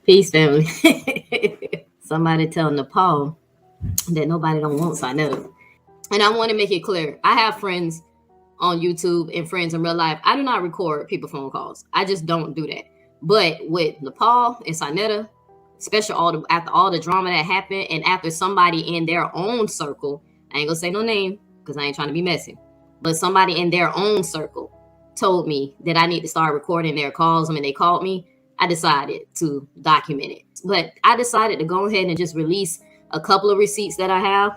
Peace, family. Somebody tell Napah that nobody don't want Saneter. And I want to make it clear. I have friends on YouTube and friends in real life. I do not record people phone calls. I just don't do that. But with Napah and Saneter, especially after all the drama that happened, and after somebody in their own circle, I ain't gonna say no name because I ain't trying to be messy, but somebody in their own circle told me that I need to start recording their calls. When they called me, I decided to document it. But I decided to go ahead and just release a couple of receipts that I have,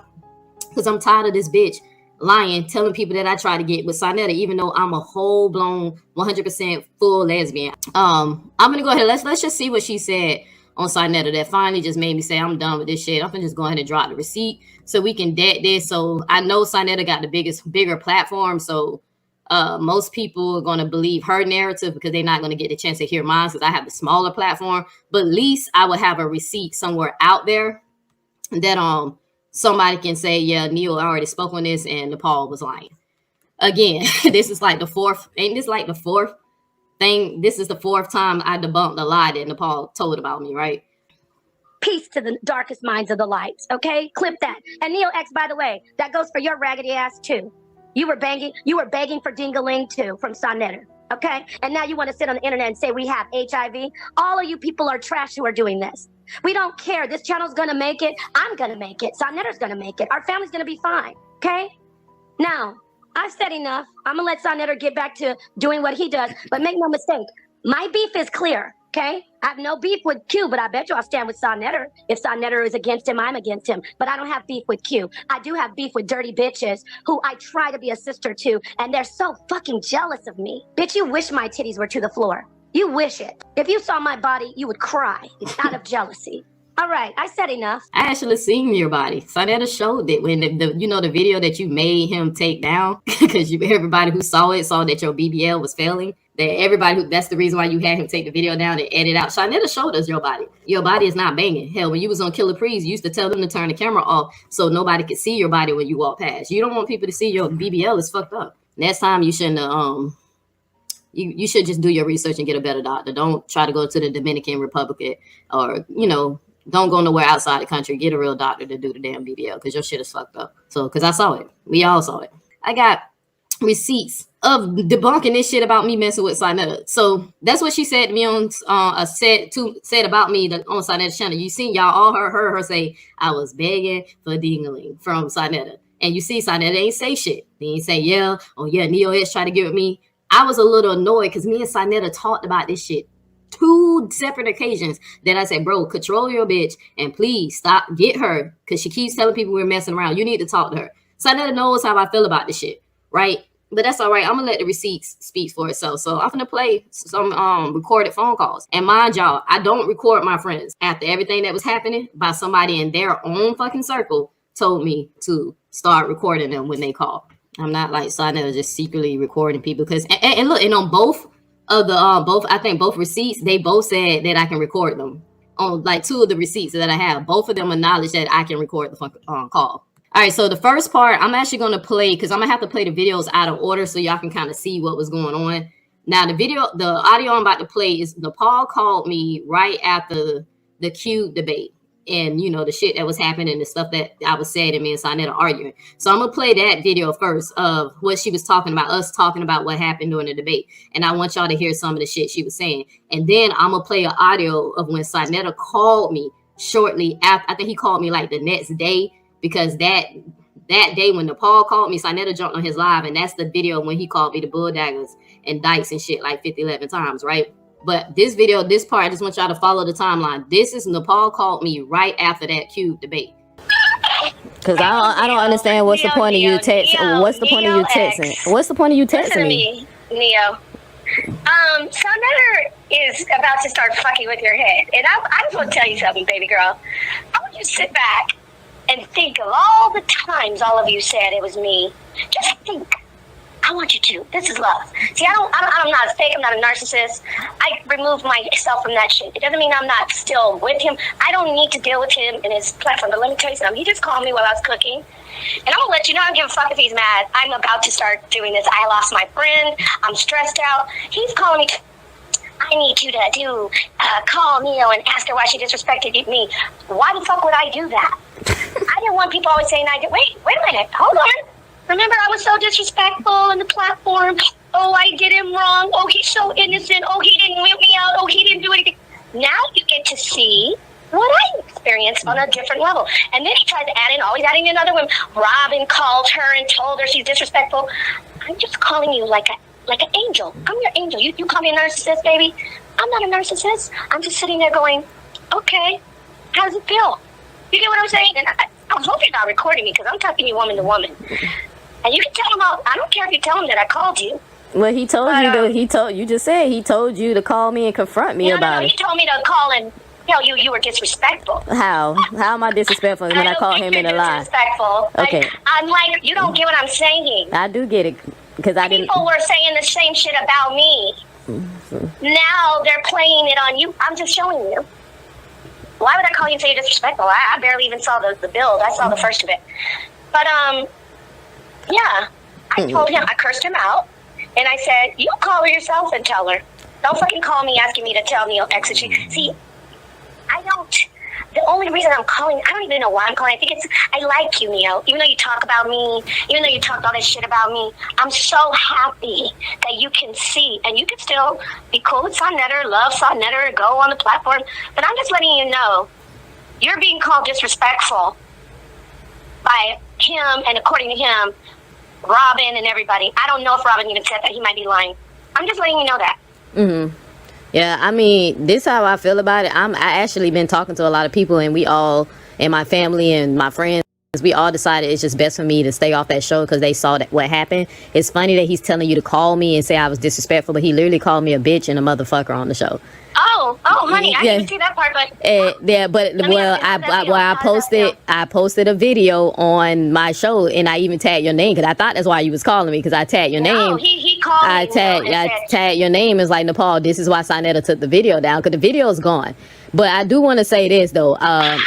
because I'm tired of this bitch lying, telling people that I try to get with Saneter, even though I'm a whole blown 100% full lesbian. I'm gonna go ahead. Let's just see what she said on Saneter that finally just made me say I'm done with this shit. I'm gonna just go ahead and drop the receipt so we can dead this. So I know Saneter got the bigger platform, so most people are gonna believe her narrative because they're not gonna get the chance to hear mine because I have the smaller platform. But at least I would have a receipt somewhere out there that somebody can say, yeah, Neil already spoke on this and Napah was lying. Again, this is like the fourth. Ain't this like the fourth thing? This is the fourth time I debunked the lie that Napah told about me, right? Peace to the darkest minds of the light. Okay, clip that. And Neo X, by the way, that goes for your raggedy ass too. You were begging for ding-a-ling too from Saneter. Okay, and now you want to sit on the internet and say we have HIV. All of you people are trash who are doing this. We don't care. This channel's gonna make it. I'm gonna make it. Saneter's gonna make it. Our family's gonna be fine. Okay. Now I've said enough. I'm gonna let Saneter get back to doing what he does. But make no mistake, my beef is clear. Okay, I have no beef with Q, but I bet you I'll stand with Saneter. If Saneter is against him, I'm against him. But I don't have beef with Q. I do have beef with dirty bitches who I try to be a sister to, and they're so fucking jealous of me. Bitch, you wish my titties were to the floor. You wish it. If you saw my body, you would cry out of jealousy. All right, I said enough. I actually seen your body. Saneter showed it when the video that you made him take down, because everybody who saw it saw that your BBL was failing. That's the reason why you had him take the video down and edit out. Saneter showed us your body. Your body is not banging. Hell, when you was on Killer Prees, you used to tell them to turn the camera off so nobody could see your body when you walk past. You don't want people to see your BBL is fucked up. Next time you shouldn't you should just do your research and get a better doctor. Don't try to go to the Dominican Republic or, don't go nowhere outside the country. Get a real doctor to do the damn BBL because your shit is fucked up. So, because I saw it. We all saw it. I got receipts of debunking this shit about me messing with Saneter. So that's what she said to me on said about me on Saneter's channel. You seen y'all all heard her say I was begging for ding-a-ling from Saneter. And you see Saneter ain't say shit. They ain't say, yeah, oh yeah, Neo X tried to get with me. I was a little annoyed because me and Saneter talked about this shit 2 separate occasions that I said, bro, control your bitch and please stop, get her, because she keeps telling people we're messing around. You need to talk to her. Saneter knows how I feel about this shit, right? But that's all right. I'm gonna let the receipts speak for itself. So I'm gonna play some recorded phone calls. And mind y'all, I don't record my friends. After everything that was happening, by somebody in their own fucking circle told me to start recording them when they call. I'm not like Saneter just secretly recording people because and look, and on both of the I think both receipts, they both said that I can record them. On like 2 of the receipts that I have, both of them acknowledge that I can record the call. All right, so the first part I'm actually going to play because I'm gonna have to play the videos out of order so y'all can kind of see what was going on. Now the audio I'm about to play is Napah called me right after the Q debate. And the shit that was happening, the stuff that I was saying, and me and Saneter arguing. So I'm gonna play that video first of what she was talking about, us talking about what happened during the debate. And I want y'all to hear some of the shit she was saying. And then I'm gonna play an audio of when Saneter called me shortly after. I think he called me like the next day, because that day when Napah called me, Saneter jumped on his live, and that's the video when he called me the bull daggers and dykes and shit like 11 times, right? But this video, this part, I just want y'all to follow the timeline. This is Napah called me right after that Cube debate. Because I don't understand what's the point of you texting. What's the point of you texting? What's the point of you texting me? Neo. Saneter is about to start fucking with your head. And I just want to tell you something, baby girl. I want you to sit back and think of all the times all of you said it was me. Just think. I want you to. This is love. See, I'm not a fake. I'm not a narcissist. I removed myself from that shit. It doesn't mean I'm not still with him. I don't need to deal with him and his platform. But let me tell you something. He just called me while I was cooking. And I'm going to let you know I don't give a fuck if he's mad. I'm about to start doing this. I lost my friend. I'm stressed out. He's calling me. I I need you to call Neo and ask her why she disrespected me. Why the fuck would I do that? I didn't want people always saying wait a minute, hold on. Remember, I was so disrespectful on the platform. Oh, I did him wrong. Oh, he's so innocent. Oh, he didn't whip me out. Oh, he didn't do anything. Now you get to see what I experienced on a different level. And then he tries to add in, always adding in other women. Robin called her and told her she's disrespectful. I'm just calling you like an angel. I'm your angel. You call me a narcissist, baby. I'm not a narcissist. I'm just sitting there going, okay, how does it feel? You get what I'm saying? And I hope you're not recording me because I'm talking to you woman to woman. And you can tell him I don't care if you tell him that I called you. Well, he told you just said he told you to call me and confront me about it. He told me to call and tell you were disrespectful. How am I disrespectful when I call him in a lie? Disrespectful. Okay. I'm like, you don't get what I'm saying. I do get it because I didn't. People were saying the same shit about me. Now they're playing it on you. I'm just showing you. Why would I call you and say you're disrespectful? I barely even saw the build. I saw the first of it. But yeah, I told him, I cursed him out, and I said, you call her yourself and tell her. Don't fucking call me asking me to tell Neo exit. See, I don't. The only reason I'm calling, I don't even know why I'm calling. I think I like you, Neo. Even though you talk about me, even though you talk all this shit about me, I'm so happy that you can see, and you can still be cool with Saneter, love Saneter, go on the platform. But I'm just letting you know, you're being called disrespectful by him, and according to him, Robin and everybody. I don't know if Robin even said that. He might be lying. I'm just letting you know that. Yeah, I mean, this is how I feel about it. I actually been talking to a lot of people, and we all, and my family and my friends, we all decided it's just best for me to stay off that show because they saw that what happened. It's funny that he's telling you to call me and say I was disrespectful, but he literally called me a bitch and a motherfucker on the show. Oh, honey, I didn't see that part, but yeah, but I posted a video on my show, and I even tagged your name because I thought that's why you was calling me, because I tagged your name. He called me. I tagged your name. It's like, Napah, this is why Saneter took the video down, because the video is gone. But I do want to say this though. I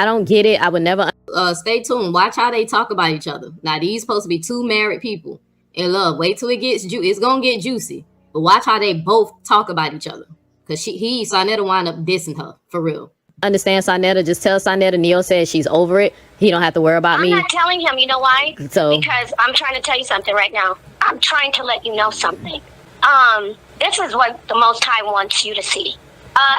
don't get it. I would never. Stay tuned. Watch how they talk about each other. Now these supposed to be two married people in love. Wait till it gets it's gonna get juicy. But watch how they both talk about each other. Because Saneter wind up dissing her, for real. Understand Saneter. Just tell Saneter Neo says she's over it. He don't have to worry about me. I'm not telling him. You know why? So, because I'm trying to tell you something right now. I'm trying to let you know something. This is what the Most High wants you to see.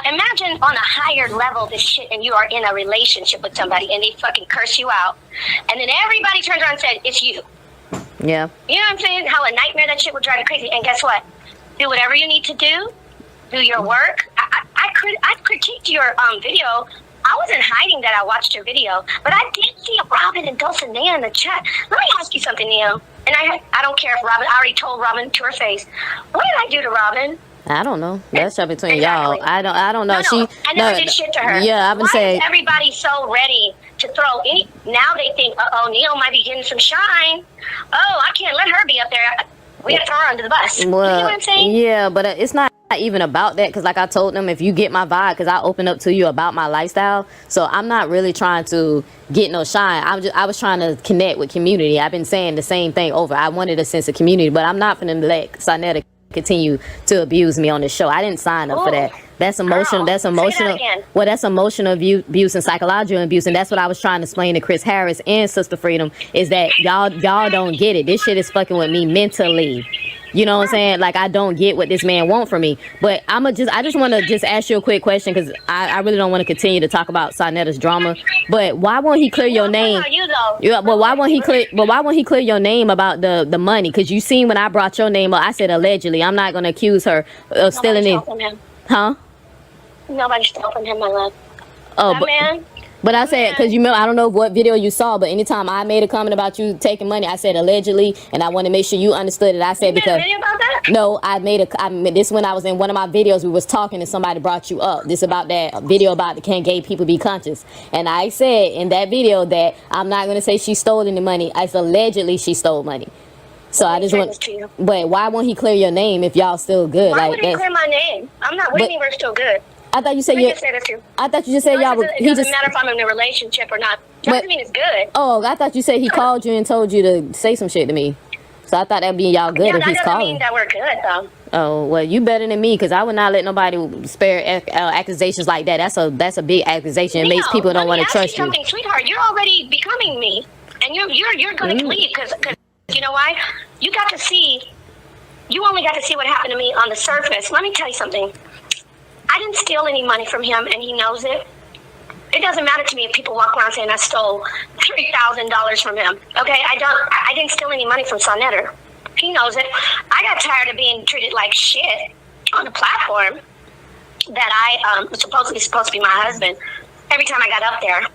Imagine on a higher level this shit, and you are in a relationship with somebody, and they fucking curse you out. And then everybody turns around and says, it's you. Yeah. You know what I'm saying? How a nightmare that shit would drive you crazy. And guess what? Do whatever you need to do. Do your work. I critiqued your video. I wasn't hiding that I watched your video, but I did see Robin and Dulcinea in the chat. Let me ask you something, Neo. And I don't care if Robin, I already told Robin to her face. What did I do to Robin? I don't know. That's up between y'all. I don't know. No, I never did shit to her. Yeah, I've been saying. Why is everybody so ready to throw any? Now they think, Neo might be getting some shine. Oh, I can't let her be up there. We have to throw her under the bus. Well, you know what I'm saying? Yeah, but it's not even about that, because like I told them, if you get my vibe, because I opened up to you about my lifestyle, so I'm not really trying to get no shine. I was trying to connect with community. I've been saying the same thing over. I wanted a sense of community, but I'm not going to let Saneter continue to abuse me on the show. I didn't sign up for that. That's emotional. That's emotional. Well, that's emotional abuse and psychological abuse, and that's what I was trying to explain to Chris Harris and Sister Freedom, is that y'all don't get it. This shit is fucking with me mentally. You know what I'm saying? Like, I don't get what this man want from me. But I just want to just ask you a quick question, because I really don't want to continue to talk about Saneter's drama. But why won't he clear your name? Yeah, but why won't he clear your name about the money? Because you seen when I brought your name up, I said allegedly. I'm not going to accuse her of stealing it. Huh? Nobody stole from him, my love. Oh, But I said, because you remember, I don't know what video you saw, but anytime I made a comment about you taking money, I said allegedly, and I want to make sure you understood it. I said, because you made a video about that? No, this when I was in one of my videos, we was talking and somebody brought you up. This about that video about the can gay people be conscious, and I said in that video that I'm not going to say she stole any money. I said allegedly she stole money. So I just want, but why won't he clear your name if y'all still good? Why would he clear my name? I'm not with me. We're still good. I thought you said I thought you just said y'all. It doesn't matter if I'm in a relationship or not. Doesn't mean it's good. Oh, I thought you said he called you and told you to say some shit to me. So I thought that'd be y'all good if he's calling. That doesn't mean that we're good, though. Oh, well, you better than me, because I would not let nobody spare accusations like that. That's a big accusation. It makes people don't want to trust you. Something, sweetheart. You're already becoming me, and you're going to leave because you know why? You got to see. You only got to see what happened to me on the surface. Let me tell you something. I didn't steal any money from him, and he knows it. It doesn't matter to me if people walk around saying I stole $3,000 from him. Okay, I didn't steal any money from Saneter. He knows it. I got tired of being treated like shit on a platform that I was supposed to be my husband every time I got up there.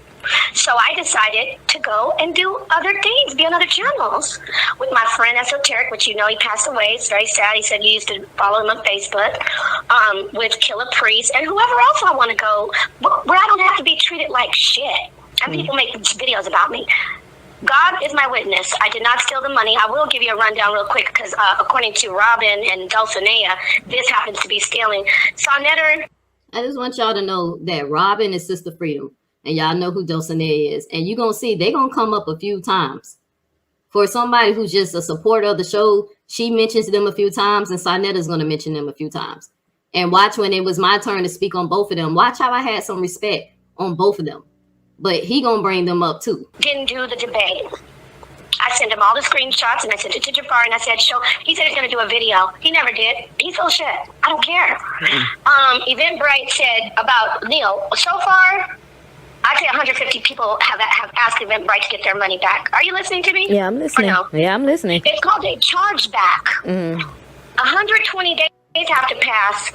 So I decided to go and do other things, be on other channels with my friend Esoteric, which you know he passed away. It's very sad. He said you used to follow him on Facebook, with Killer Priest and whoever else I want to go, where I don't have to be treated like shit. And people make videos about me. God is my witness. I did not steal the money. I will give you a rundown real quick because according to Robin and Dulcinea, this happens to be stealing. Saneter. I just want y'all to know that Robin is Sister Freedom. And y'all know who Dulcinea is. And you're going to see they're going to come up a few times. For somebody who's just a supporter of the show, she mentions them a few times and Saneta's going to mention them a few times. And watch when it was my turn to speak on both of them. Watch how I had some respect on both of them. But he going to bring them up too. Didn't do the debate. I sent him all the screenshots and I sent it to Jafar and I said, he said he's going to do a video. He never did. He's full of shit. I don't care. Eventbrite said about Neil, so far, I'd say 150 people have asked Eventbrite to get their money back. Are you listening to me? Yeah, I'm listening. No? Yeah, I'm listening. It's called a chargeback. 120 days have to pass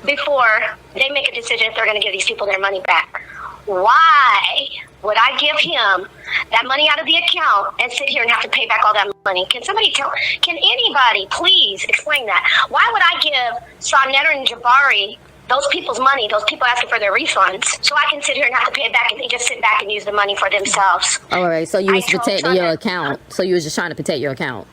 before they make a decision if they're going to give these people their money back. Why would I give him that money out of the account and sit here and have to pay back all that money? Can anybody please explain that? Why would I give Saneter and Jabari those people's money, those people asking for their refunds, so I can sit here and have to pay it back and they just sit back and use the money for themselves? All right, so you was protecting your account. So you was just trying to protect your account.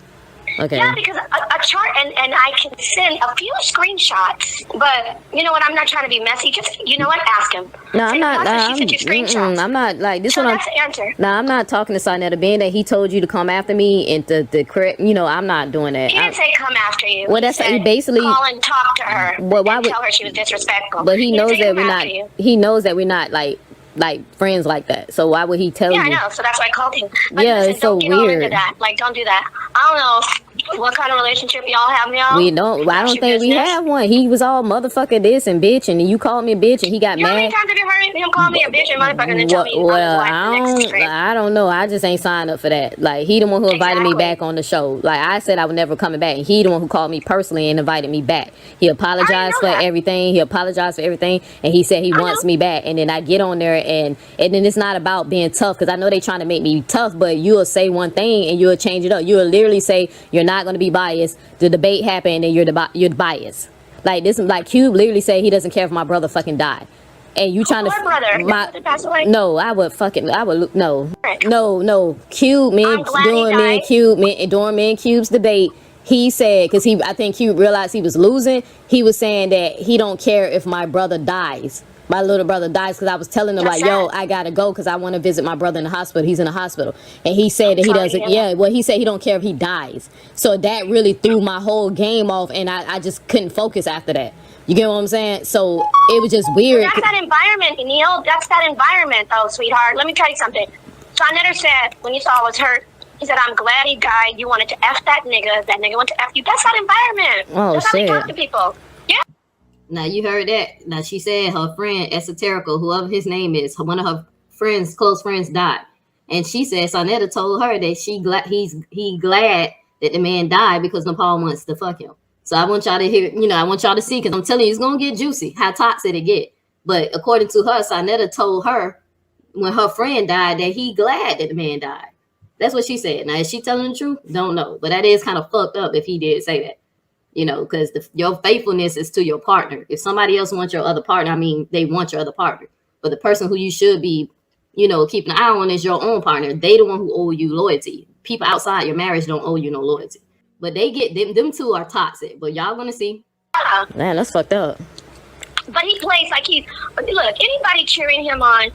Okay. Yeah, because a chart, and I can send a few screenshots, but you know what? I'm not trying to be messy. Just, you know what? Ask him. No, I'm not. I'm not like this. So one. That's the answer. No, I'm not talking to Saneter. Being that he told you to come after me and the correct, you know, I'm not doing that. He didn't say come after you. Well, that's he basically call and talk to her. Well, why and would tell her she was disrespectful? But he knows that we're not. You. He knows that we're not like friends like that. So why would he tell you? Yeah, I know. So that's why I called him. But yeah, listen, it's so don't get weird. all into that. Like, don't do that. I don't know what kind of relationship y'all have now. We don't. I don't think we have one. He was all motherfucker this and bitch, and you called me a bitch, and he got mad. How many times have you heard him call me a bitch and motherfucker and then tell me well, I don't know. I just ain't signed up for that. Like, he the one who invited me back on the show. Like, I said I would never coming back, and he the one who called me personally and invited me back. He apologized for everything. He apologized for everything, and he said he wants me back. And then I get on there, and then it's not about being tough, because I know they trying to make me tough, but you'll say one thing and you'll change it up. You'll literally say you're not going to be biased. The debate happened and you're biased. Like this, like Cube literally say he doesn't care if my brother fucking died. And you trying to brother? No, I would no. Cube, man, during me and Cube's debate, he said, because I think Cube realized he was losing. He was saying that he don't care if my brother dies. My little brother dies, because I was telling him, like, yo, I gotta go because I want to visit my brother in the hospital. He's in the hospital. And he said that he doesn't, he said he don't care if he dies. So that really threw my whole game off, and I just couldn't focus after that. You get what I'm saying? So it was just weird. Well, that's that environment, Neil. That's that environment, though, sweetheart. Let me tell you something. Saneter said, when you saw I was hurt, he said, I'm glad he died. You wanted to F that nigga. That nigga wanted to F you. That's that environment. Oh, that's shit. how we talk to people. Yeah. Now you heard that. Now she said her friend Esoterical, whoever his name is, one of her friends, close friends, died, and she said Saneter told her that he glad that the man died because Napah wants to fuck him. So I want y'all to hear, I want y'all to see, because I'm telling you, it's gonna get juicy how toxic it get. But according to her, Saneter told her when her friend died that he glad that the man died. That's what she said. Now is she telling the truth? Don't know, but that is kind of fucked up if he did say that. Because your faithfulness is to your partner. If somebody else wants your other partner, I mean, they want your other partner. But the person who you should be, keeping an eye on is your own partner. They the one who owe you loyalty. People outside your marriage don't owe you no loyalty. But they get them two are toxic. But y'all gonna see. Man, that's fucked up. But he plays like look, anybody cheering him on,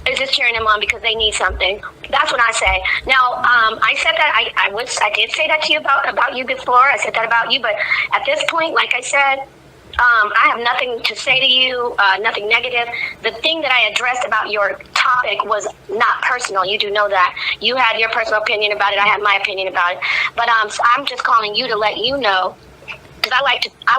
is just cheering them on because they need something. That's what I say. Now, I said that I did say that to you about you before. I said that about you, but at this point, like I said, I have nothing to say to you, nothing negative. The thing that I addressed about your topic was not personal. You do know that. You had your personal opinion about it. I had my opinion about it. But I'm just calling you to let you know, because I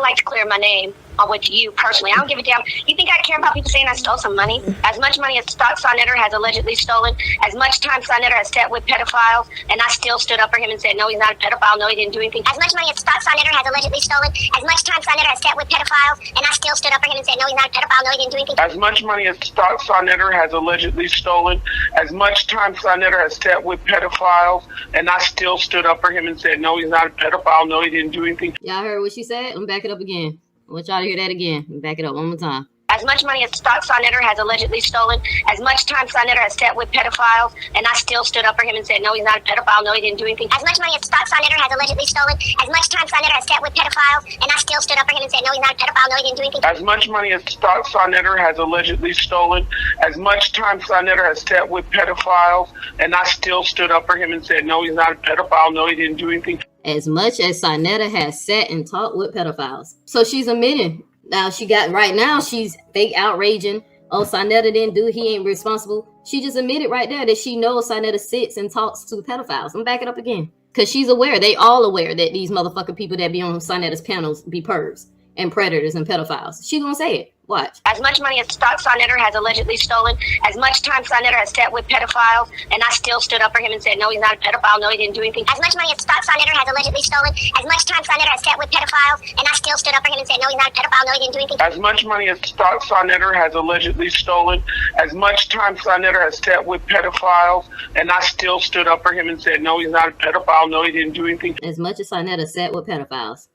like to clear my name with you personally. I don't give a damn. You think I care about people saying I stole some money? As much money as Saneter has allegedly stolen, as much time Saneter has sat with pedophiles, and I still stood up for him and said, no, he's not a pedophile, no, he didn't do anything. As much money as Saneter has allegedly stolen, as much time Saneter has sat with pedophiles, and I still stood up for him and said, no, he's not a pedophile, no, he didn't do anything. As much money as Saneter has allegedly stolen, as much time Saneter has sat with pedophiles, and I still stood up for him and said, no, he's not a pedophile, no, he didn't do anything. Y'all heard what she said? Let me back it up again. I want y'all to hear that again. Let me back it up one more time. As much money as Saneter has allegedly stolen, as much time Saneter has sat with pedophiles, and I still stood up for him and said, no, he's not a pedophile, no, he didn't do anything. As much money as Saneter has allegedly stolen, as much time Saneter has sat with pedophiles, and I still stood up for him and said, no, he's not a pedophile, no, he didn't do anything. As much money as Saneter has allegedly stolen, as much time Saneter has sat with pedophiles, and I still stood up for him and said, no, he's not a pedophile, no, he didn't do anything. As much as Saneter has sat and talked with pedophiles. So she's admitting. Now she's fake outraging. Oh, Saneter didn't do it. He ain't responsible. She just admitted right there that she knows Saneter sits and talks to pedophiles. I'm back it up again. Because she's aware. They all aware that these motherfucking people that be on Saneter's panels be pervs and predators and pedophiles. She gonna say it. Watch. As much money as Saneter has allegedly stolen, as much time Saneter has sat with pedophiles, and I still stood up for him and said, no, he's not a pedophile, no, he didn't do anything. As much money as Saneter has allegedly stolen, as much time Saneter has sat with pedophiles, and I still stood up for him and said, no, he's not a pedophile, no, he didn't do anything. As much money as Saneter has allegedly stolen, as much time Saneter has sat with pedophiles, and I still stood up for him and said, no, he's not a pedophile, no, he didn't do anything. As much as Saneter sat with pedophiles.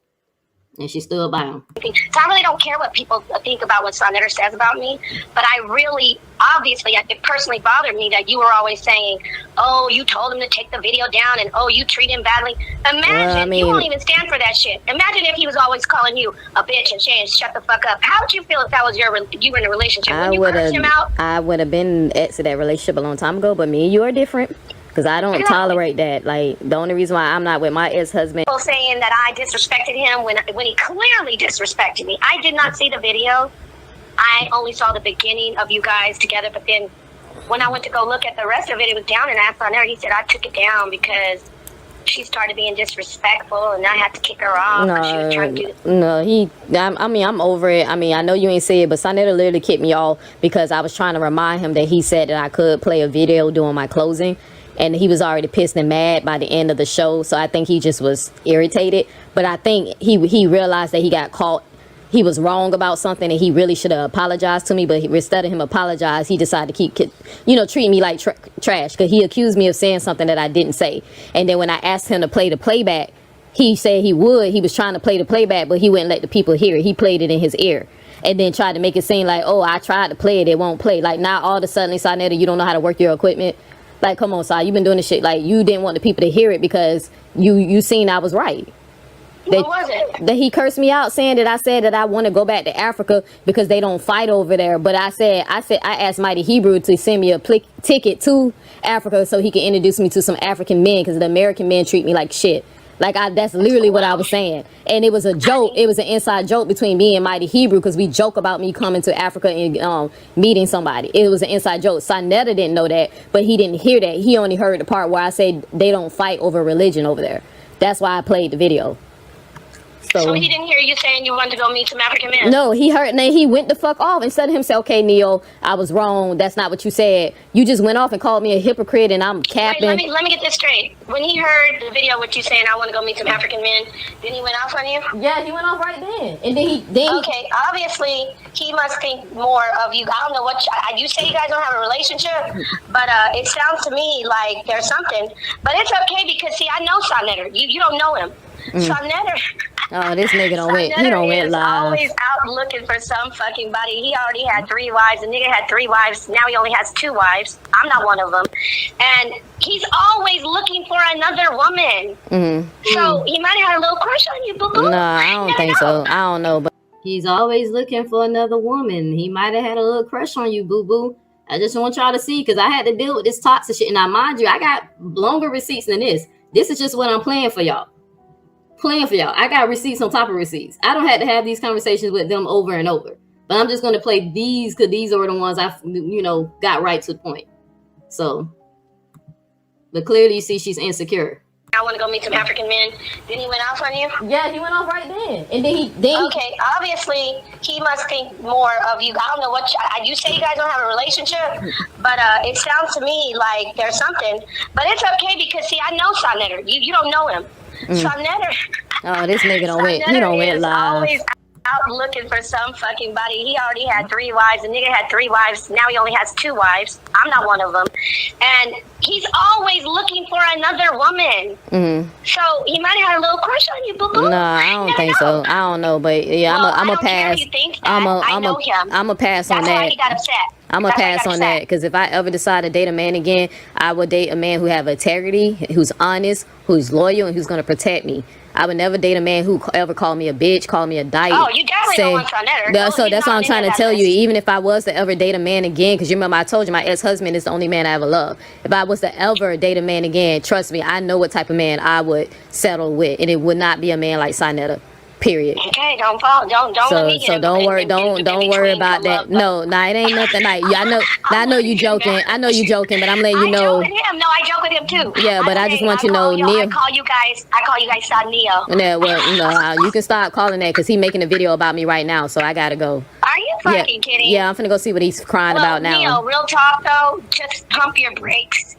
And she stood by him. So I really don't care what people think about what Saneter says about me, but I really, obviously, it personally bothered me that you were always saying, oh, you told him to take the video down, and oh, you treat him badly. Imagine, you won't even stand for that shit. Imagine if he was always calling you a bitch and saying, shut the fuck up. How would you feel if that was you were in a relationship? When you cursed him out? I would have been ex of that relationship a long time ago, but me and you are different. Because I don't tolerate that. Like, the only reason why I'm not with my ex-husband. People saying that I disrespected him when he clearly disrespected me. I did not see the video. I only saw the beginning of you guys together. But then when I went to go look at the rest of it, it was down and asked on there. He said I took it down because she started being disrespectful and I had to kick her off. She was trying to I'm over it. I mean, I know you ain't say it, but Saneter literally kicked me off because I was trying to remind him that he said that I could play a video during my closing. And he was already pissed and mad by the end of the show. So I think he just was irritated. But I think he realized that he got caught. He was wrong about something and he really should have apologized to me. But instead of him apologize, he decided to keep, treating me like trash. Because he accused me of saying something that I didn't say. And then when I asked him to play the playback, he said he would. He was trying to play the playback, but he wouldn't let the people hear it. He played it in his ear. And then tried to make it seem like, oh, I tried to play it. It won't play. Like, now all of a sudden, Saneter, you don't know how to work your equipment. Like, come on, Si, you've been doing this shit. Like, you didn't want the people to hear it because you seen I was right. What was it? That he cursed me out saying that I said that I want to go back to Africa because they don't fight over there. But I asked Mighty Hebrew to send me a ticket to Africa so he can introduce me to some African men because the American men treat me like shit. Like, that's literally what I was saying. And it was a joke. It was an inside joke between me and Mighty Hebrew because we joke about me coming to Africa and meeting somebody. It was an inside joke. Saneter didn't know that, but he didn't hear that. He only heard the part where I said they don't fight over religion over there. That's why I played the video. So he didn't hear you saying you wanted to go meet some African men? No, he heard, and then he went the fuck off. Instead of him say, okay, Neo, I was wrong. That's not what you said. You just went off and called me a hypocrite and I'm capping. Wait, let me get this straight. When he heard the video with you saying, I want to go meet some African men, then he went off on you? Yeah, he went off right then. And then okay, obviously, he must think more of you. I don't know what, you say you guys don't have a relationship, but it sounds to me like there's something. But it's okay because, see, I know Saneter. You don't know him. Saneter. Oh, this nigga don't went live. Always out looking for some fucking body. He already had 3 wives. The nigga had 3 wives. Now he only has 2 wives. I'm not one of them. And he's always looking for another woman. So he might have had a little crush on you, boo-boo. No, I don't think so. I don't know. But he's always looking for another woman. He might have had a little crush on you, boo-boo. I just want y'all to see, because I had to deal with this toxic shit. Now, mind you, I got longer receipts than this. This is just what I'm playing for y'all. I got receipts on top of receipts. I don't have to have these conversations with them over and over. But I'm just going to play these because these are the ones I, got right to the point. So, but clearly you see she's insecure. I want to go meet some African men. Then he went off on you? Yeah, he went off right then. And then Okay, obviously he must think more of you. I don't know what you say. You guys don't have a relationship, but it sounds to me like there's something. But it's okay because see, I know Saneter. You don't know him. Saneter. Oh, this nigga don't went live. Always out looking for some fucking body. He already had 3 wives. The nigga had 3 wives. Now he only has 2 wives. I'm not one of them. And he's always looking for another woman. So he might have had a little crush on you, boo-boo. No, I don't think so. I don't know, but yeah, I'm a pass. I'm a pass on that. That's why he got upset. I'm gonna pass on that because if I ever decide to date a man again, I would date a man who have integrity, who's honest, who's loyal, and who's gonna protect me. I would never date a man who ever call me a bitch, call me a dyke. Oh, you definitely don't want Saneter. So that's what I'm trying to tell you. Even if I was to ever date a man again, because you remember I told you my ex-husband is the only man I ever loved. If I was to ever date a man again, trust me, I know what type of man I would settle with, and it would not be a man like Saneter. Period. Okay, don't fall. Don't let me get don't worry. Don't worry about that. No, it ain't nothing like. Yeah, I know you joking. I know you joking, but I'm letting you know. I joke with him. No, I joke with him too. Yeah, but I just want you to know, Neil. I call you guys Son Neo. Yeah, well, you can stop calling that because he's making a video about me right now, so I gotta go. Are you fucking kidding? Yeah, I'm finna go see what he's crying about now. Neo, real talk though, just pump your brakes.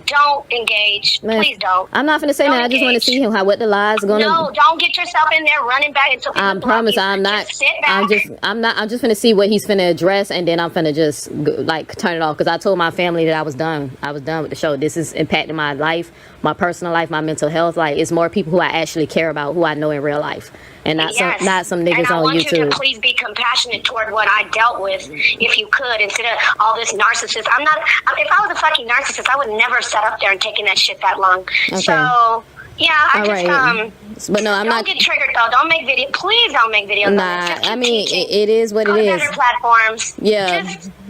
Don't engage. Man, please don't. I'm not finna say that. I just want to see what the lies are gonna. No, don't get yourself in there running back until people I promise I'm not. Just sit back. I'm just finna see what he's finna address, and then I'm finna just turn it off because I told my family that I was done. I was done with the show. This is impacting my life, my personal life, my mental health. Like it's more people who I actually care about, who I know in real life, and not some niggas on YouTube. And I want you to please be compassionate toward what I dealt with, if you could, instead of all this narcissist. If I was a fucking narcissist, I would never set up there and taking that shit that long. Okay. So yeah, but no, I'm not. Don't get triggered though. Don't make video. Please don't make videos. Nah, I mean it is what it is. Other platforms. Yeah.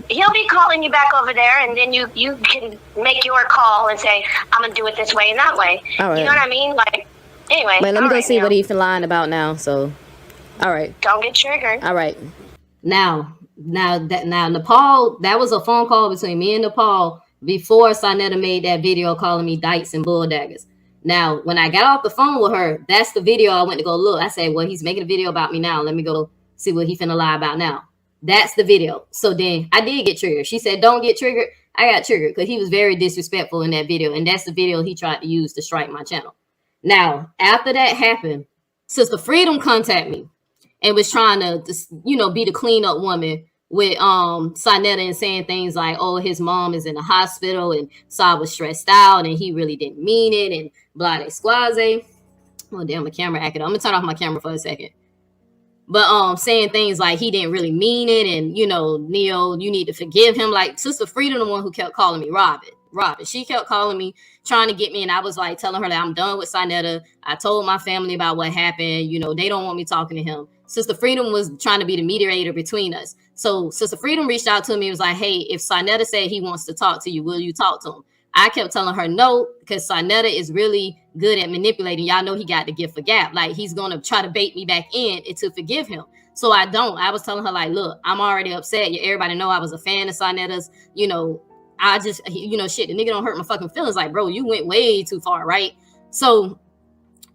He'll be calling you back over there, and then you can make your call and say, I'm gonna do it this way and that way. All right. You know what I mean? Like, anyway. But let me go see what he's lying about now. So, all right. Don't get triggered. All right. Now Napah, that was a phone call between me and Napah before Saneter made that video calling me dykes and bulldaggers. Now, when I got off the phone with her, that's the video I went to go look. I said, well, he's making a video about me now. Let me go see what he finna lie about now. That's the video. So then I did get triggered. She said, don't get triggered. I got triggered because he was very disrespectful in that video. And that's the video he tried to use to strike my channel. Now, after that happened, Sister Freedom contacted me and was trying to, be the cleanup woman with Saneter and saying things like, oh, his mom is in the hospital and Sa was stressed out and he really didn't mean it and blah, de squaze. Oh, damn, my camera acted up. I'm going to turn off my camera for a second. But saying things like he didn't really mean it and, Neo, you need to forgive him. Like Sister Freedom, the one who kept calling me Robin. She kept calling me, trying to get me, and I was like telling her that I'm done with Saneter. I told my family about what happened. They don't want me talking to him. Sister Freedom was trying to be the mediator between us. So Sister Freedom reached out to me and was like, hey, if Saneter said he wants to talk to you, will you talk to him? I kept telling her no, because Saneter is really good at manipulating. Y'all know he got the gift for gab. Like he's going to try to bait me back in and to forgive him. So I don't. I was telling her like, look, I'm already upset. Everybody know I was a fan of Saneter's, I just, shit, the nigga don't hurt my fucking feelings. Like, bro, you went way too far, right? So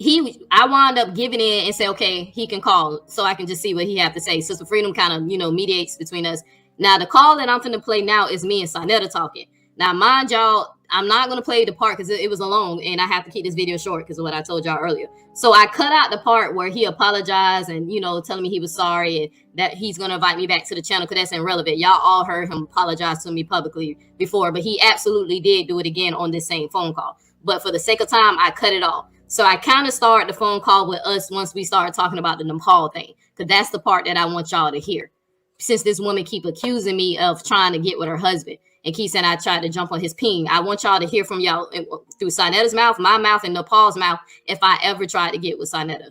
I wound up giving in and say, okay, he can call so I can just see what he have to say. Sister Freedom kind of, mediates between us. Now, the call that I'm finna play now is me and Saneter talking. Now, mind y'all, I'm not going to play the part because it was long and I have to keep this video short because of what I told y'all earlier. So I cut out the part where he apologized and, telling me he was sorry and that he's going to invite me back to the channel because that's irrelevant. Y'all all heard him apologize to me publicly before, but he absolutely did do it again on this same phone call. But for the sake of time, I cut it off. So I kind of started the phone call with us once we started talking about the Napah thing, because that's the part that I want y'all to hear. Since this woman keep accusing me of trying to get with her husband and keep saying I tried to jump on his ping, I want y'all to hear from y'all through Saneter's mouth, my mouth, and Napah's mouth if I ever tried to get with Saneter.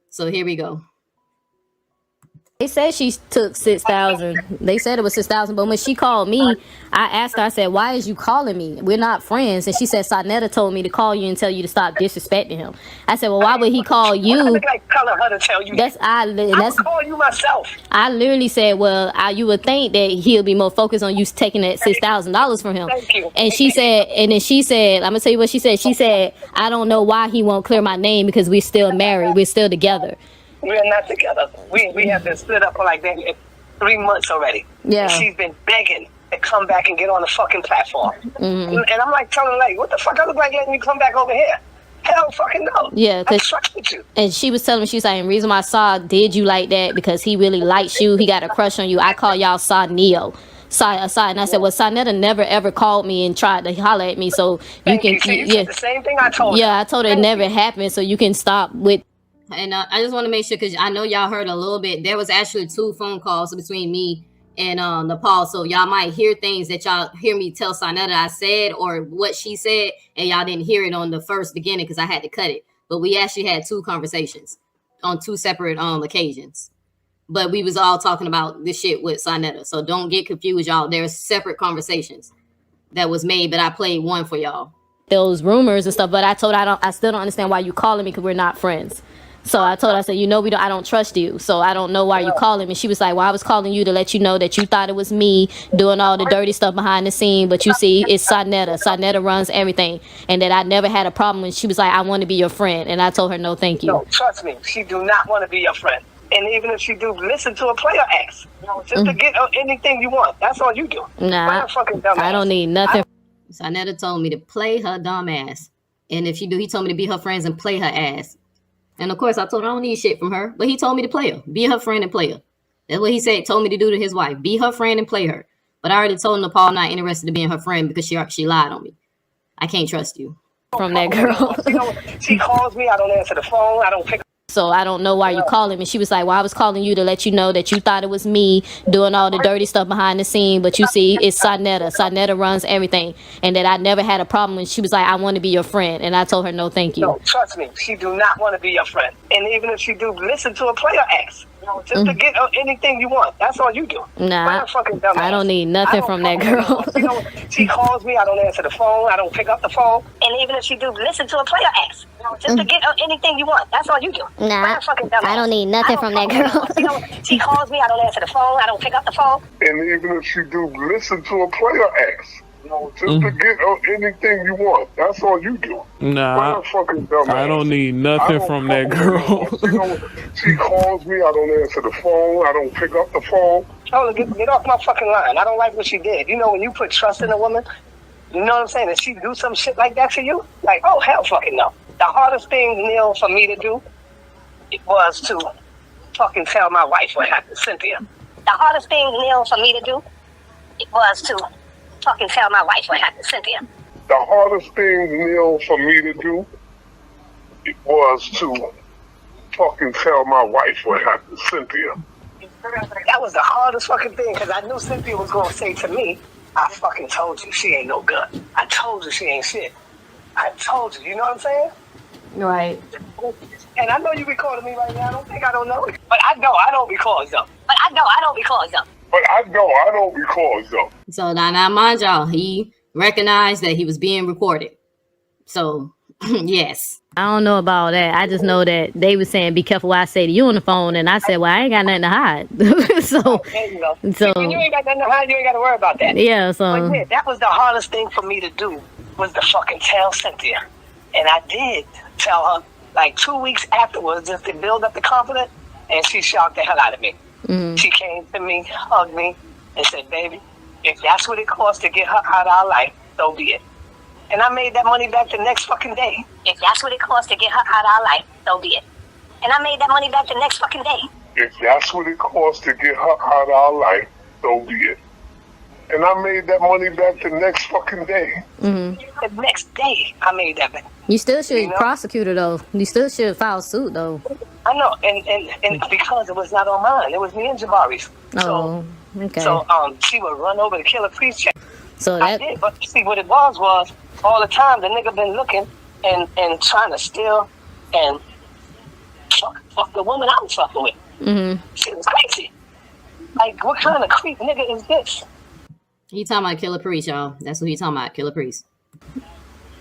So here we go. They said she took 6,000. They said it was 6,000. But when she called me, I asked her, I said, why is you calling me? We're not friends. And she said, Saneter told me to call you and tell you to stop disrespecting him. I said, well, why would he call you? I look like telling her to tell you. I would call you myself. I literally said, well, you would think that he'll be more focused on you taking that $6,000 from him. Thank you. And she said, and then she said, I'm going to tell you what she said. She said, I don't know why he won't clear my name because we're still married. We're still together. We're not together. We have been split up for like 3 months already. Yeah. And she's been begging to come back and get on the fucking platform. And I'm like telling her, like, what the fuck I look like letting you come back over here? Hell fucking no. Yeah, I trusted you. And she was telling me, she was saying, reason why Saw did you like that because he really likes you. He got a crush on you. I call y'all Saw Neo. And I said, well, Saneter never ever called me and tried to holler at me, so you can. You said the same thing I told her. Yeah, I told her it never happened, so you can stop with. And I just want to make sure, because I know y'all heard a little bit. There was actually 2 phone calls between me and Napah, so y'all might hear things that y'all hear me tell Saneter I said or what she said, and y'all didn't hear it on the first beginning because I had to cut it. But we actually had 2 conversations on 2 separate occasions. But we was all talking about this shit with Saneter, so don't get confused, y'all. There's separate conversations that was made, but I played one for y'all. Those rumors and stuff, but I told her I still don't understand why you calling me because we're not friends. So I told her, I said, you know, I don't trust you. So I don't know why you calling me. She was like, well, I was calling you to let you know that you thought it was me doing all the dirty stuff behind the scene. But you see, it's Saneter. Saneter runs everything. And that I never had a problem. And she was like, I want to be your friend. And I told her, no, thank you. No, trust me. She do not want to be your friend. And even if she do, listen to a player ass. Just to get anything you want. That's all you do. Nah, I don't need nothing. Saneter told me to play her dumb ass. And if she do, he told me to be her friends and play her ass. And of course, I told her I don't need shit from her. But he told me to play her. Be her friend and play her. That's what he said. Told me to do to his wife. Be her friend and play her. But I already told Napah I'm not interested in being her friend because she lied on me. I can't trust you. From that girl. She calls me. I don't answer the phone. I don't pick up. So I don't know why you calling me. She was like, well, I was calling you to let you know that you thought it was me doing all the dirty stuff behind the scene. But you see, it's Saneter. Saneter runs everything. And that I never had a problem. And she was like, I want to be your friend. And I told her, no, thank you. No, trust me. She do not want to be your friend. And even if she do, listen to a player ass. Just to get anything you want. That's all you do. Nah, I don't need nothing from that girl. She calls me. I don't answer the phone. I don't pick up the phone. And even if she do, listen to a player ass. Just to get anything you want. That's all you do. Nah, I don't need nothing from that girl. She calls me. I don't answer the phone. I don't pick up the phone. And even if she do, listen to a player ass. Just to get anything you want. That's all you do. Nah, I don't need nothing from that girl. She calls me. I don't answer the phone. I don't pick up the phone. Oh, get off my fucking line. I don't like what she did. You know, when you put trust in a woman, you know what I'm saying? And she do some shit like that to you? Like, oh, hell fucking no. The hardest thing, Neil, for me to do, it was to fucking tell my wife what happened, Cynthia. The hardest thing, Neil, for me to do, it was to fucking tell my wife what happened, Cynthia. The hardest thing, Neil, for me to do, it was to fucking tell my wife what happened, Cynthia. That was the hardest fucking thing, because I knew Cynthia was going to say to me, I fucking told you she ain't no good. I told you she ain't shit. I told you, you know what I'm saying? Right. And I know you recording me right now. I don't think I don't know it. But I know I don't record them. But I know I don't record them. But I know I don't record them. So now mind y'all, he recognized that he was being recorded. So, yes. I don't know about that. I just know that they were saying, be careful what I say to you on the phone. And I said, well, I ain't got nothing to hide. There you go. So when you ain't got nothing to hide, you ain't got to worry about that. Yeah, so. But yeah, that was the hardest thing for me to do, was to fucking tell Cynthia. And I did tell her, like 2 weeks afterwards, just to build up the confidence, and she shocked the hell out of me. Mm-hmm. She came to me, hugged me, and said, baby, if that's what it costs to get her out of our life, so be it. And I made that money back the next fucking day. If that's what it costs to get her out of our life, so be it. And I made that money back the next fucking day. If that's what it costs to get her out of our life, so be it. And I made that money back the next fucking day. Mm-hmm. The next day, I made that back. You still should prosecute her, though. You still should file suit, though. I know, and because it was not on mine. It was me and Jabari's. Oh, okay. So she would run over to kill a priest check. So that... I did, but see what it was all the time the nigga been looking and trying to steal and fuck the woman I was fucking with. Shit was crazy. Like, what kind of creep nigga is this? He talking about Killer Priest, y'all. That's what he talking about, Killer Priest.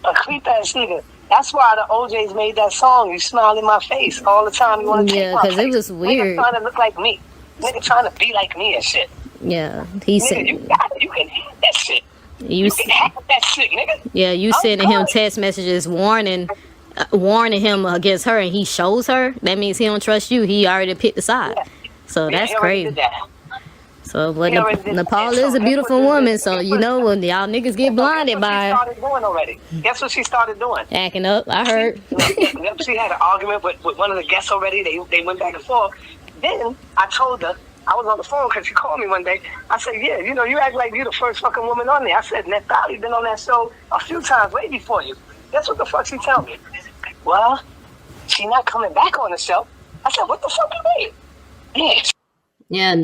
A creep ass nigga. That's why the OJs made that song. You smile in my face all the time. You want to take my face. Yeah, because it was weird. Nigga trying to look like me. Nigga trying to be like me and shit. Yeah, he said. Nigga, you got it. You can have that shit. You can have that shit, nigga. Yeah, you sending him text messages warning him against her, and he shows her. That means he don't trust you. He already picked the side. Yeah. So that's crazy. So, but Napah is a beautiful woman. So you know when y'all niggas get blinded by her. Started doing already. Guess what she started doing? Acting up. I heard. She had an argument with one of the guests already. They went back and forth. Then I told her, I was on the phone because she called me one day. I said, yeah, you know, you act like you're the first fucking woman on there. I said, Napah's been on that show a few times way before you. Guess what the fuck she tell me? Well, she not coming back on the show. I said, what the fuck you mean? Yeah.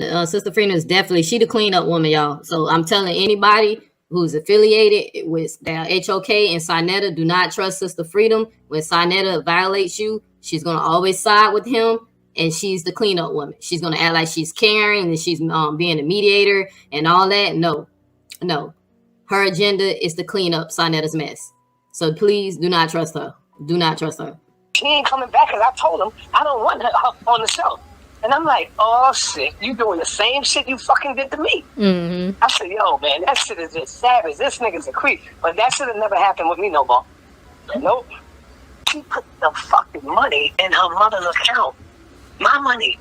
Yeah, Sister Freedom is definitely, she the cleanup woman, y'all. So I'm telling anybody who's affiliated with HOK and Saneter, do not trust Sister Freedom. When Saneter violates you, she's going to always side with him. And she's the cleanup woman. She's going to act like she's caring and she's being a mediator and all that. No. Her agenda is to clean up Saneter's mess. So please do not trust her. Do not trust her. She ain't coming back because I told him I don't want her on the show. And I'm like, oh, shit, you doing the same shit you fucking did to me. I said, yo, man, that shit is just savage. This nigga's a creep. But that should have never happened with me no more. Nope. She put the fucking money in her mother's account. My money.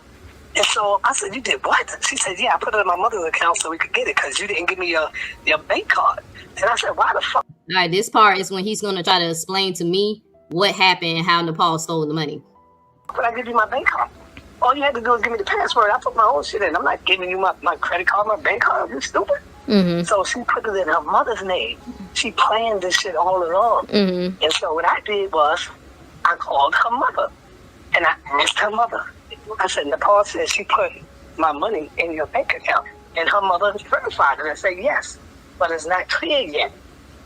And so I said, you did what? She said, yeah, I put it in my mother's account so we could get it because you didn't give me your bank card. And I said, why the fuck? All right, this part is when he's going to try to explain to me what happened and how Napah stole the money. But I give you my bank card. All you had to do is give me the password. I put my own shit in. I'm not giving you my credit card, my bank card. You stupid. So she put it in her mother's name. She planned this shit all along. And so what I did was I called her mother and I asked her mother. I said, Napah said she put my money in your bank account. And her mother verified it and said, yes, but it's not clear yet.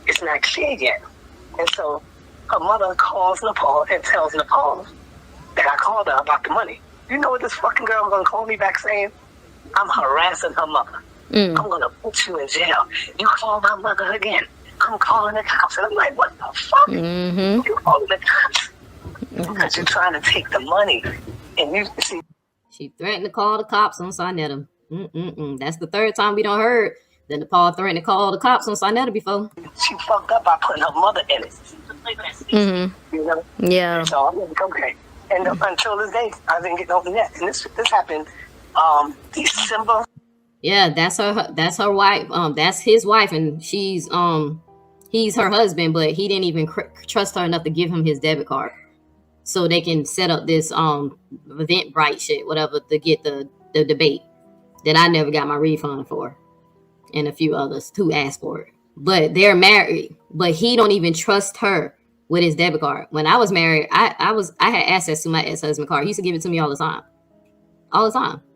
It's not clear yet. And so her mother calls Napah and tells Napah that I called her about the money. You know what this fucking girl is going to call me back saying? I'm harassing her mother. I'm going to put you in jail. You call my mother again. I'm calling the cops. And I'm like, what the fuck? You calling the cops? Because you're trying to take the money. And you see. She threatened to call the cops on Saneter. That's the third time we don't heard that Napah threatened to call the cops on Saneter before. She fucked up by putting her mother in it. You know? Yeah. So I'm like, okay. And until this day, I didn't get over that. And this happened December. Yeah, that's her wife. That's his wife, and he's her husband, but he didn't even trust her enough to give him his debit card, so they can set up this Eventbrite shit, whatever, to get the debate that I never got my refund for, and a few others who asked for it. But they're married, but he don't even trust her with his debit card. When I was married, I had access to my ex-husband card. He used to give it to me all the time.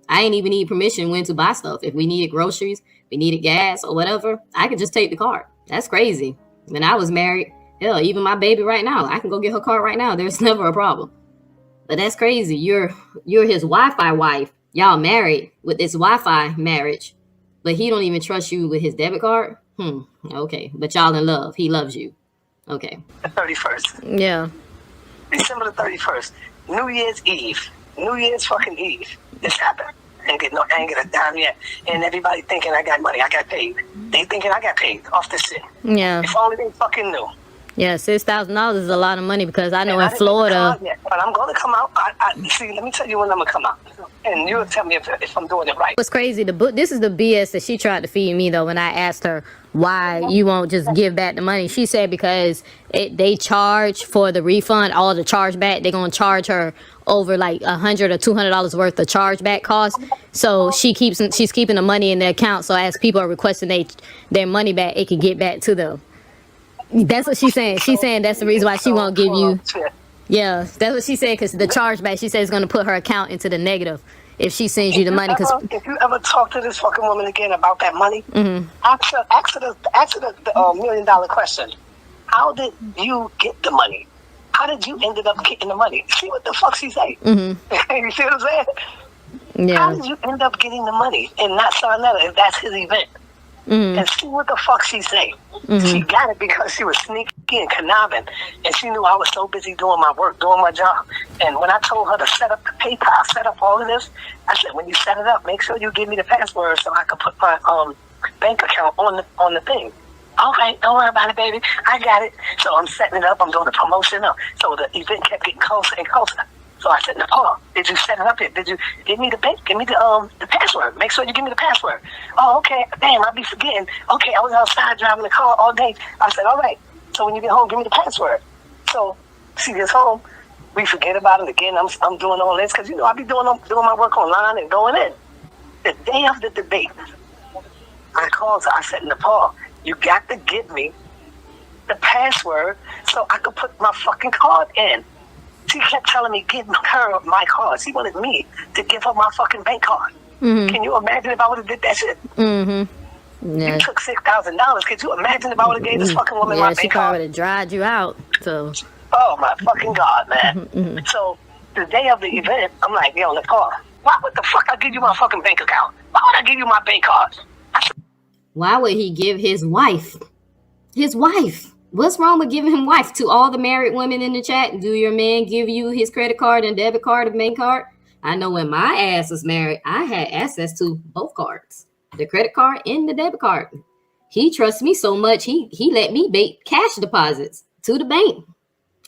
I ain't even need permission when to buy stuff. If we needed groceries, we needed gas or whatever, I could just take the card. That's crazy. When I was married, hell, even my baby right now, I can go get her card right now. There's never a problem. But that's crazy. You're his Wi-Fi wife. Y'all married with this Wi-Fi marriage, but he don't even trust you with his debit card. Okay, but y'all in love. He loves you. Okay. The 31st. Yeah. December the 31st. New Year's Eve. New Year's fucking Eve. This happened. I ain't get a dime yet. And everybody thinking I got money. I got paid. They thinking I got paid off this shit. Yeah. If only they fucking knew. Yeah, $6,000 is a lot of money because I know in Florida. But I'm going to come out. See, let me tell you when I'm going to come out. And you'll tell me if I'm doing it right. What's crazy, this is the BS that she tried to feed me, though, when I asked her why you won't just give back the money. She said because they charge for the refund, all the chargeback. They're going to charge her over like $100 or $200 worth of chargeback costs. So she's keeping the money in the account. So as people are requesting their money back, it can get back to them. That's what she's saying. She's saying that's the reason why she won't give you. Yeah, that's what she said, because the chargeback, she said, is going to put her account into the negative if she sends you the money. Because if you ever talk to this fucking woman again about that money, ask her the $1 million question. How did you get the money? How did you ended up getting the money? See what the fuck she say? You see what I'm saying? How did you end up getting the money and not Saneter if that's his event? And see what the fuck she say. She got it because she was sneaky and conniving, and she knew I was so busy doing my work, doing my job. And when I told her to set up the PayPal, set up all of this, I said, when you set it up, make sure you give me the password so I can put my bank account on the thing. Okay, don't worry about it, baby. I got it. So I'm setting it up. I'm doing the promotion up. So the event kept getting closer and closer. So I said, Napah, did you set it up yet? Did you give me the bank? Give me the password. Make sure you give me the password. Oh, okay. Damn, I'll be forgetting. Okay, I was outside driving the car all day. I said, all right. So when you get home, give me the password. So she gets home. We forget about it again. I'm doing all this because, I be doing my work online and going in. The day of the debate, I called her. I said, Napah, you got to give me the password so I could put my fucking card in. She kept telling me, give her my card. She wanted me to give her my fucking bank card. Can you imagine if I would have did that shit? Yeah. You took $6,000. Could you imagine if I would have gave this fucking woman my bank card? She probably would have dried you out. So. Oh my fucking God, man. So the day of the event, I'm like, yo, Napah, why would the fuck I give you my fucking bank account? Why would I give you my bank card? Why would he give his wife? His wife. What's wrong with giving him wife? To all the married women in the chat, do your man give you his credit card and debit card and bank card? I know when my ass was married, I had access to both cards, the credit card and the debit card. He trusts me so much, he let me make cash deposits to the bank.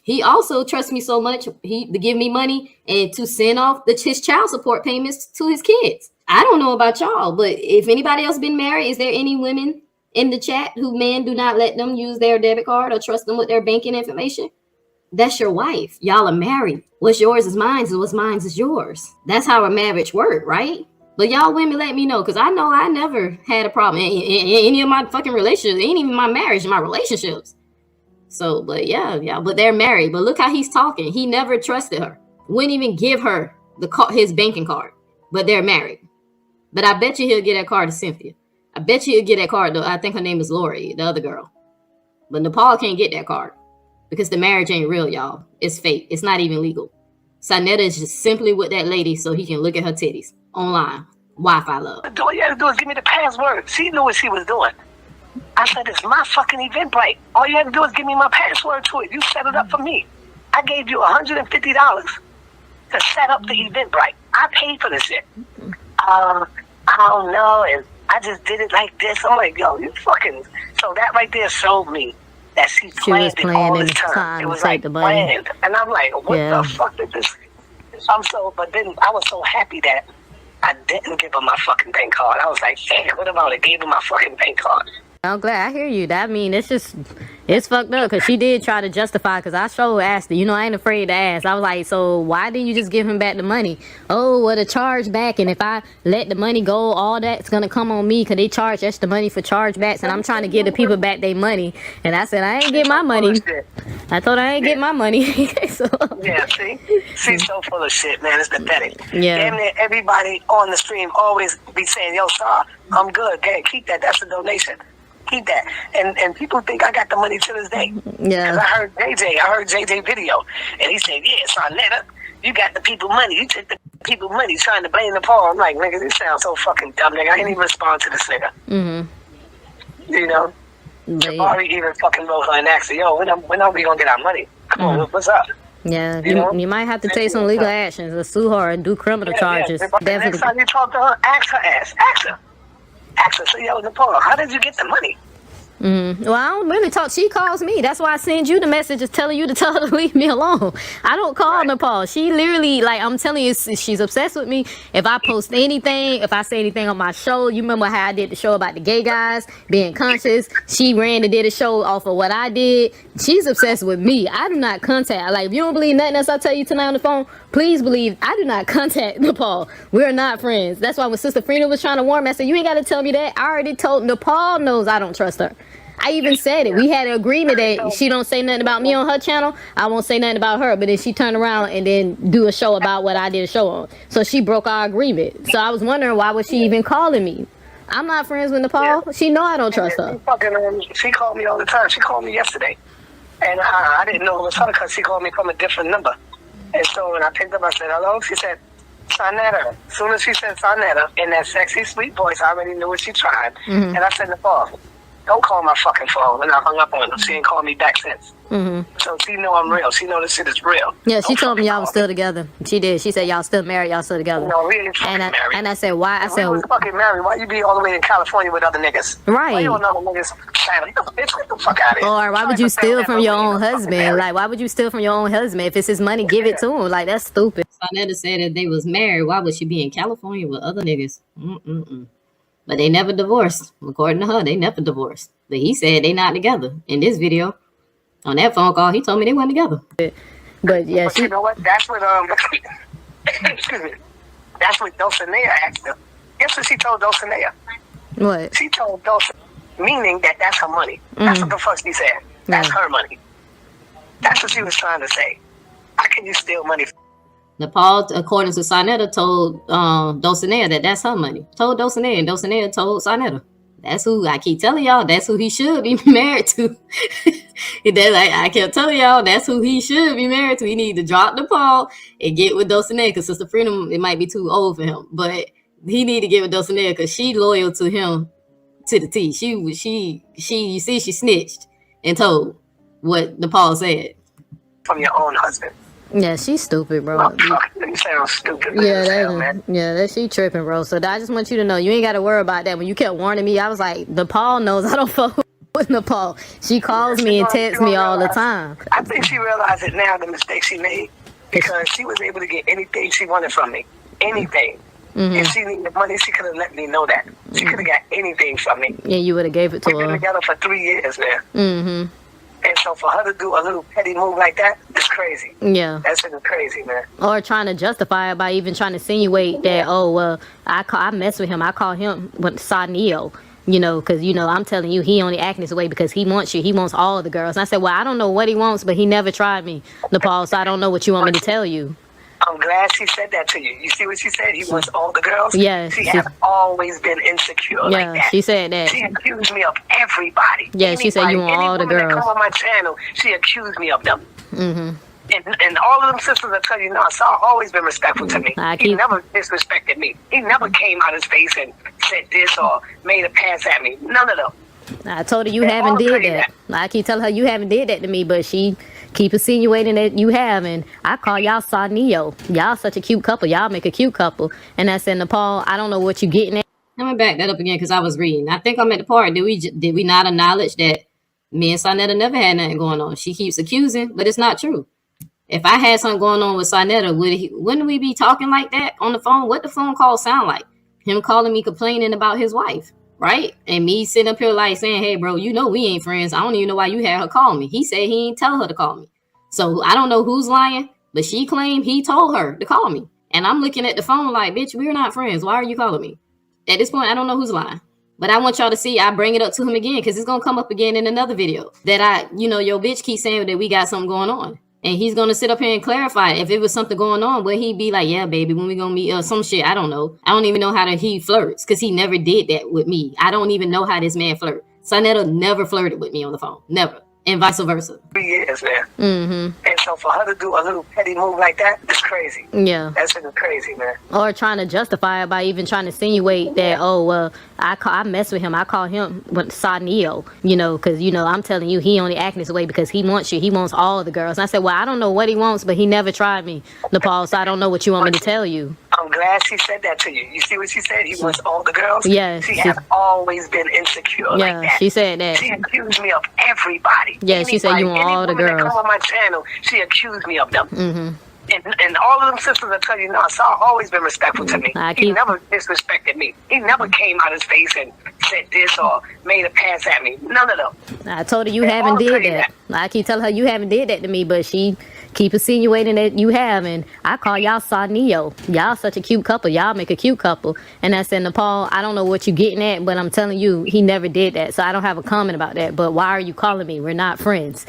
He also trusts me so much, to give me money and to send off his child support payments to his kids. I don't know about y'all, but if anybody else been married, is there any women in the chat who men do not let them use their debit card or trust them with their banking information? That's your wife. Y'all are married. What's yours is mine, and what's mine is yours. That's how a marriage works, right? But y'all women, let me know, because I know I never had a problem in any of my fucking relationships, ain't even my marriage, my relationships. So, but yeah, but they're married. But look how he's talking. He never trusted her. Wouldn't even give her his banking card. But they're married. But I bet you he'll get that card to Cynthia. I bet you he'll get that card, though. I think her name is Lori, the other girl. But Napah can't get that card because the marriage ain't real, y'all. It's fake. It's not even legal. Saneter is just simply with that lady so he can look at her titties online. Wi-Fi love. All you had to do is give me the password. She knew what she was doing. I said, it's my fucking Eventbrite. All you had to do is give me my password to it. You set it up for me. I gave you $150 to set up the Eventbrite. I paid for this shit. I don't know, and I just did it like this. I'm like, yo, you fucking... So that right there showed me that she planned it all this time. It was like planned. And I'm like, what the fuck did this... But then I was so happy that I didn't give her my fucking bank card. I was like, damn, what about it? Gave her my fucking bank card. I'm glad I hear you. I mean, it's fucked up because she did try to justify, because I sure asked her, I ain't afraid to ask. I was like, so why didn't you just give him back the money? Oh, well, the charge back, and if I let the money go, all that's gonna come on me because they charge extra money for chargebacks, and I'm trying to give the people back their money. And I said, I ain't get my money. I told her I ain't get my money. So. Yeah, see? She's so full of shit, man. It's pathetic. Yeah. Damn near everybody on the stream always be saying, yo, Star, I'm good. Damn, keep that. That's a donation. Keep that. And people think I got the money to this day. Yeah. Because I heard JJ video, and he said, yeah, Saneter, you got the people money. You took the people money trying to blame Napah. I'm like, nigga, this sounds so fucking dumb, nigga. I didn't even respond to this nigga. Jabari even fucking wrote her and asked her, yo, when are we going to get our money? Come on, what's up? Yeah, you might have to take some legal actions or sue her and do criminal charges. The next time you talk to her, ask her ass. Ask her. So, yo, Napah, how did you get the money? Well, I don't really talk. She calls me. That's why I send you the messages telling you to tell her to leave me alone. I don't call Napah. She literally, like, I'm telling you, she's obsessed with me. If I post anything, if I say anything on my show, you remember how I did the show about the gay guys being conscious? She ran and did a show off of what I did. She's obsessed with me. I do not contact. Like, if you don't believe nothing else I tell you tonight on the phone, please believe I do not contact Napah. We're not friends. That's why when Sister Frida was trying to warn me, I said, you ain't got to tell me that. I already told Napah knows I don't trust her. I even said it. We had an agreement that she don't say nothing about me on her channel. I won't say nothing about her. But then she turned around and then do a show about what I did a show on. So she broke our agreement. So I was wondering, why was she even calling me? I'm not friends with Napah. Yeah. She know I don't trust her. She called me all the time. She called me yesterday. And I didn't know it was her because she called me from a different number. And so when I picked up, I said, hello. She said, Saneter. As soon as she said Saneter in that sexy, sweet voice, I already knew what she tried. And I said, Napah, don't call my fucking phone. And I hung up on her. She ain't called me back since. So she know I'm real. She know this shit is real. Yeah, she told me y'all was still together. She did. She said y'all still married. Y'all still together. No, we ain't fucking married. And I said, why? I said, we was fucking married. Why you be all the way in California with other niggas? Right. Why you with other niggas? Bitch, get the fuck out of here. Or why would you steal from your own husband? Like, why would you steal from your own husband? If it's his money, give it to him. Like, that's stupid. Saneter said that they was married. Why would she be in California with other niggas? But they never divorced. According to her, they never divorced. But he said they not together. In this video, on that phone call, he told me they weren't together. But yeah, but you know what? That's what excuse me. That's what Dulcinea asked her. Guess what she told Dulcinea? What? She told Dulcinea, meaning that that's her money. That's what the fuck she said. That's her money. That's what she was trying to say. How can you steal money? Napah, according to Saneter, told Dulcinea that that's her money. Told Dulcinea, and Dulcinea told Saneter. That's who I keep telling y'all. That's who he should be married to. I kept telling y'all that's who he should be married to. He need to drop Napah and get with Dulcinea because Sister Freedom, it might be too old for him, but he need to get with Dulcinea because she loyal to him to the T. You see, she snitched and told what Napah said. From your own husband. Yeah, she's stupid, bro. You sound stupid. That she tripping, bro. So I just want you to know, you ain't got to worry about that. When you kept warning me, I was like, Napah knows I don't fuck with Napah. She calls me and texts me all the time. I think she realized it now, the mistake she made, because she was able to get anything she wanted from me. Anything. If she needed money, she could have let me know that. She could have got anything from me. Yeah, you would have gave it to her. We've been together for 3 years now. And so for her to do a little petty move like that, it's crazy. Yeah. That's crazy, man. Or trying to justify it by even trying to insinuate that, oh, well, I mess with him. I call him Saneo, you know, because, you know, I'm telling you, he only acting this way because he wants you. He wants all the girls. And I said, well, I don't know what he wants, but he never tried me, Napah, so I don't know what you want me to tell you. I'm glad she said that to you. You see what she said? He wants all the girls? Yeah. She has always been insecure like that. She said that. She accused me of everybody. Yeah, she said you want all the girls. That come on my channel, she accused me of them. And all of them sisters will tell you, no, Saul always been respectful to me. He never disrespected me. He never came out his face and said this or made a pass at me. None of them. I told her you haven't did that. I keep telling her you haven't did that to me, but she keep insinuating that you have, and I call y'all Saneo. Y'all such a cute couple. Y'all make a cute couple. And I said, Napah, I don't know what you getting at. Let me back that up again because I was reading. I think I'm at the part. Did we not acknowledge that me and Saneter never had nothing going on? She keeps accusing, but it's not true. If I had something going on with Saneter, wouldn't we be talking like that on the phone? What the phone call sound like? Him calling me complaining about his wife. Right? And me sitting up here like saying, hey, bro, you know we ain't friends. I don't even know why you had her call me. He said he ain't tell her to call me. So I don't know who's lying, but she claimed he told her to call me. And I'm looking at the phone like, bitch, we're not friends. Why are you calling me? At this point, I don't know who's lying. But I want y'all to see, I bring it up to him again because it's going to come up again in another video that your bitch keeps saying that we got something going on. And he's going to sit up here and clarify if it was something going on, where he'd be like, yeah, baby, when we going to meet some shit. I don't know. I don't even know how he flirts because he never did that with me. I don't even know how this man flirts. Saneter never flirted with me on the phone. Never. And vice versa. 3 years, man. And so for her to do a little petty move like that, it's crazy. Yeah. That's crazy, man. Or trying to justify it by even trying to insinuate that, oh, well, I mess with him. I call him Saneo, you know, because, you know, I'm telling you, he only acting this way because he wants you. He wants all the girls. And I said, well, I don't know what he wants, but he never tried me, Napah, so I don't know what you want me to tell you. I'm glad she said that to you. You see what she said? He wants all the girls? Yeah. She has always been insecure like that. She said that. She accused me of everybody. Yeah, she said you want all the girls. That come on my channel, she accused me of them. And all of them sisters will tell you, no, Saul always been respectful to me. He never disrespected me. He never came out his face and said this or made a pass at me. None of them. I told her you haven't did that. I keep telling her you haven't did that to me, but she keep insinuating that you have, and I call y'all Saneo. Y'all such a cute couple. Y'all make a cute couple. And I said, Napah, I don't know what you getting at, but I'm telling you, he never did that. So I don't have a comment about that. But why are you calling me? We're not friends.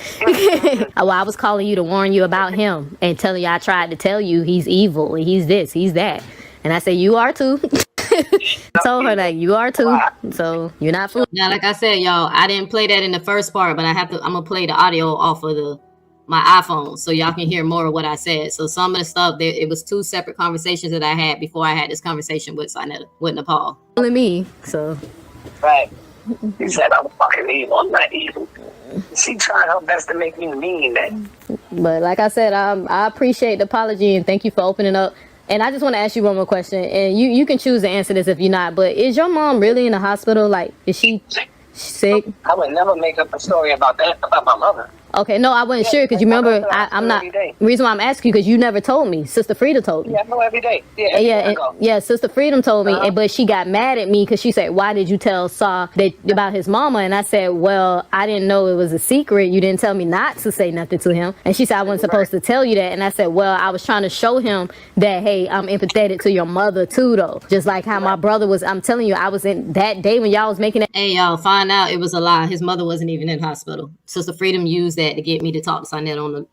Well, I was calling you to warn you about him and telling you I tried to tell you he's evil and he's this, he's that. And I said, you are too. Told her like you are too. So you're not fool. Now, like I said, y'all, I didn't play that in the first part, but I'm gonna play the audio off of my iPhone so y'all can hear more of what I said. So some of the stuff, it was 2 separate conversations that I had before I had this conversation with Saneter, with Napah. Only me, so. Right. He said, I'm fucking evil. I'm not evil. She tried her best to make me mean that. But like I said, I appreciate the apology and thank you for opening up. And I just want to ask you one more question. And you can choose to answer this if you're not. But is your mom really in the hospital? Like, is she sick? I would never make up a story about that, about my mother. Okay, no, I wasn't sure because you remember, I'm not, the reason why I'm asking you because you never told me. Sister Frida told me. Yeah, I know every day. Yeah, Sister Freedom told me, but she got mad at me because she said, why did you tell Saw that about his mama? And I said, well, I didn't know it was a secret. You didn't tell me not to say nothing to him. And she said, I wasn't supposed to tell you that. And I said, well, I was trying to show him that, hey, I'm empathetic to your mother too, though. Just like how my brother was, I'm telling you, I was in that day when y'all was making it. Hey, y'all, find out it was a lie. His mother wasn't even in hospital. Sister Freedom used that to get me to talk to Saneter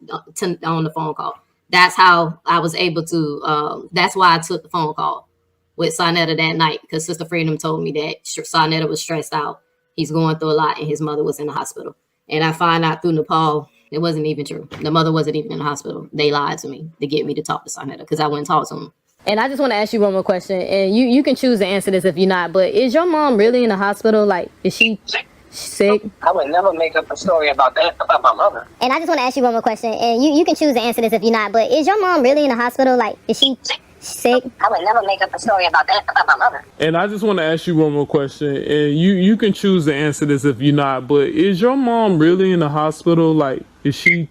on the phone call. That's how I was able to, that's why I took the phone call with Saneter that night, because Sister Freedom told me that Saneter was stressed out. He's going through a lot and his mother was in the hospital. And I find out through Napah, it wasn't even true. The mother wasn't even in the hospital. They lied to me to get me to talk to Saneter because I wouldn't talk to him. And I just want to ask you one more question. And you can choose to answer this if you're not. But is your mom really in the hospital? Like, is she sick? I would never make up a story about that, about my mother. And I just want to ask you one more question. And you can choose to answer this if you're not. But is your mom really in the hospital? Like, is she sick? I would never make up a story about that, about my mother. And I just want to ask you one more question. And you can choose to answer this if you're not. But is your mom really in the hospital? Like, is she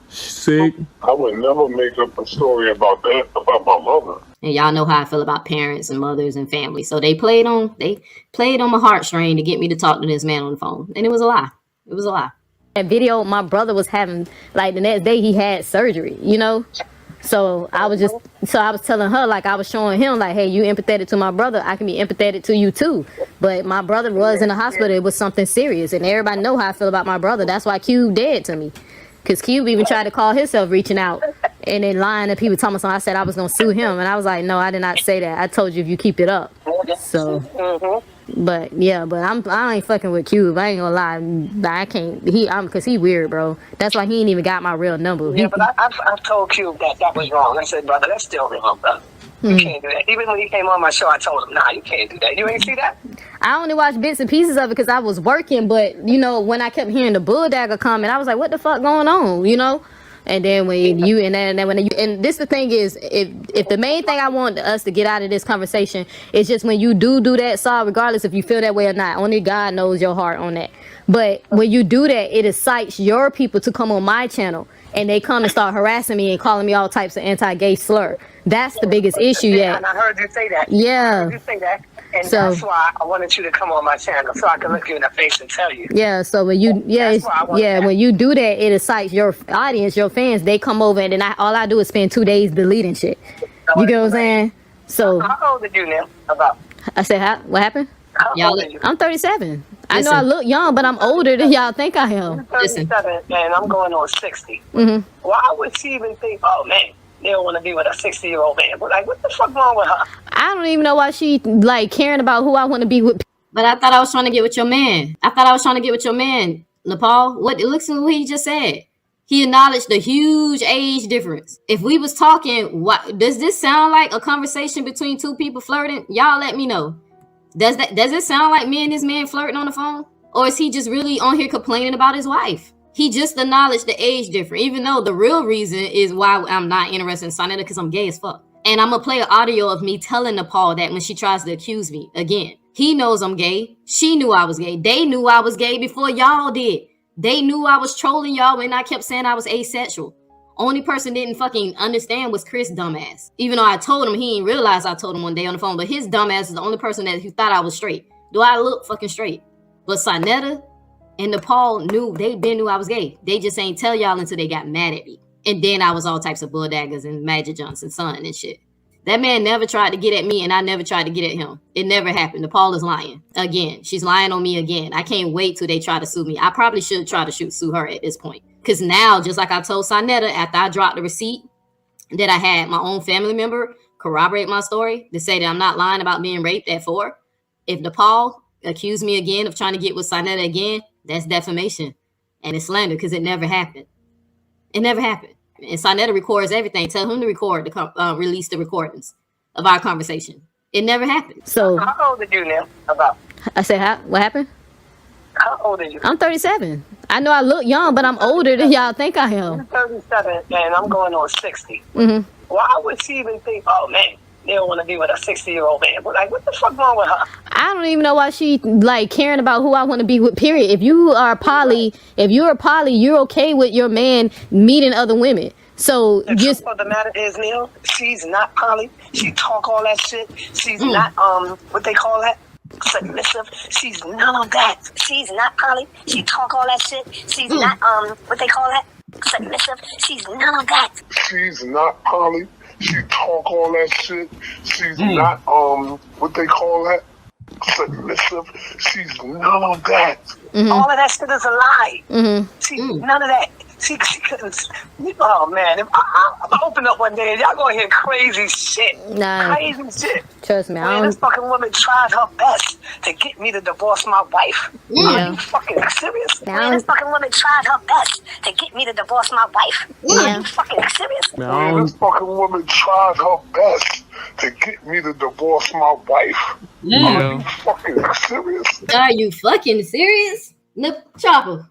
sick? I would never make up a story about that, about my mother. And y'all know how I feel about parents and mothers and family. So they played on my heartstring to get me to talk to this man on the phone. And it was a lie. It was a lie. That video my brother was having, like the next day he had surgery, you know? So I was telling her, like I was showing him, like, hey, you empathetic to my brother, I can be empathetic to you too. But my brother was in the hospital. It was something serious. And everybody know how I feel about my brother. That's why Cube dead to me. Because Cube even tried to call himself reaching out and then lying to people telling me something. I said I was going to sue him. And I was like, no, I did not say that. I told you if you keep it up. So, but yeah, but I ain't fucking with Cube. I ain't going to lie. I can't, because he weird, bro. That's why he ain't even got my real number. Yeah, but I've told Cube that was wrong. I said, brother, that's still wrong, brother. You can't do that. Even when he came on my show, I told him, nah, you can't do that. You ain't see that? I only watched bits and pieces of it because I was working, but you know, when I kept hearing the bulldagger comment, I was like, what the fuck going on, you know? And then when you and this the thing is, if the main thing I want us to get out of this conversation is just when you do that, Saw, regardless if you feel that way or not, only God knows your heart on that. But when you do that, it excites your people to come on my channel and they come and start harassing me and calling me all types of anti-gay slur. That's the biggest issue yet. And I heard you say that. Yeah. I heard you say that. And so, that's why I wanted you to come on my channel so I can look you in the face and tell you. Yeah, so when you when you do that, it excites your audience, your fans. They come over and then all I do is spend 2 days deleting shit. You get what I'm saying? So how old are you now? About? I said, what happened? How old are you? I'm 37. I know I look young, but I'm older than y'all think I am. I'm 37 and I'm going on 60. Why would she even think, oh man, they don't want to be with a 60-year-old man? But like, what the fuck wrong with her? I don't even know why she like caring about who I want to be with. But I thought I was trying to get with your man. Napah. Listen to what he just said. He acknowledged the huge age difference. If we was talking, what does this sound like a conversation between two people flirting? Y'all let me know. Does it sound like me and this man flirting on the phone? Or is he just really on here complaining about his wife? He just acknowledged the age difference, even though the real reason is why I'm not interested in Saneter, because I'm gay as fuck. And I'm going to play an audio of me telling Napah that when she tries to accuse me again. He knows I'm gay. She knew I was gay. They knew I was gay before y'all did. They knew I was trolling y'all when I kept saying I was asexual. Only person didn't fucking understand was Chris dumbass. Even though I told him, he didn't realize I told him one day on the phone, but his dumbass is the only person who thought I was straight. Do I look fucking straight? But Saneter and Napah knew I was gay. They just ain't tell y'all until they got mad at me. And then I was all types of bulldaggers and Magic Johnson's son and shit. That man never tried to get at me and I never tried to get at him. It never happened. Napah is lying. Again, she's lying on me again. I can't wait till they try to sue me. I probably should try to sue her at this point. Because now, just like I told Saneter, after I dropped the receipt that I had my own family member corroborate my story to say that I'm not lying about being raped at 4. If Napah accused me again of trying to get with Saneter again, that's defamation. And it's slander because it never happened. It never happened. And Saneter records everything. Tell him to record, release the recordings of our conversation. It never happened. So how old are you now? About. I said, what happened? How old are you? I'm 37. I know I look young, but I'm older than y'all think I am. You're 37, and I'm going on 60. Mm-hmm. Why would she even think, oh man, they don't want to be with a 60-year-old man? But like, what the fuck wrong with her? I don't even know why she like caring about who I want to be with, period. If you are poly, you're okay with your man meeting other women. So The just truth of the matter is, Neil, she's not poly. She talk all that shit. She's not what they call that? Submissive. She's none of that. She's not poly. She talk all that shit. She's not what they call that? Submissive. She's none of that. She's not poly. She talk all that shit. She's not what they call that? Submissive. She's none of that. All of that shit is a lie. She's none of that. She couldn't. Oh man, if I open up one day and y'all gonna hear crazy shit. Nah. Crazy shit. Trust me, Man, this fucking woman tried her best to get me to divorce my wife. Yeah. Are you fucking serious? Man, this fucking woman tried her best to get me to divorce my wife. Yeah. Are you fucking serious? Man, this fucking woman tried her best to get me to divorce my wife. Are you fucking serious? Are you fucking serious? Chopper,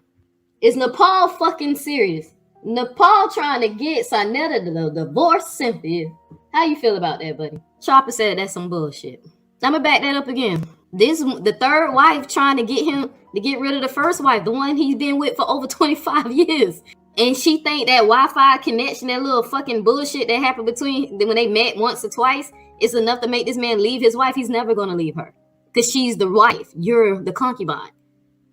is Nepal fucking serious? Nepal trying to get Saneter to divorce Cynthia. How you feel about that, buddy? Chopper said that's some bullshit. I'm gonna back that up again. The third wife trying to get him to get rid of the first wife, the one he's been with for over 25 years. And she think that Wi-Fi connection, that little fucking bullshit that happened between when they met once or twice, is enough to make this man leave his wife. He's never gonna leave her because she's the wife. You're the concubine.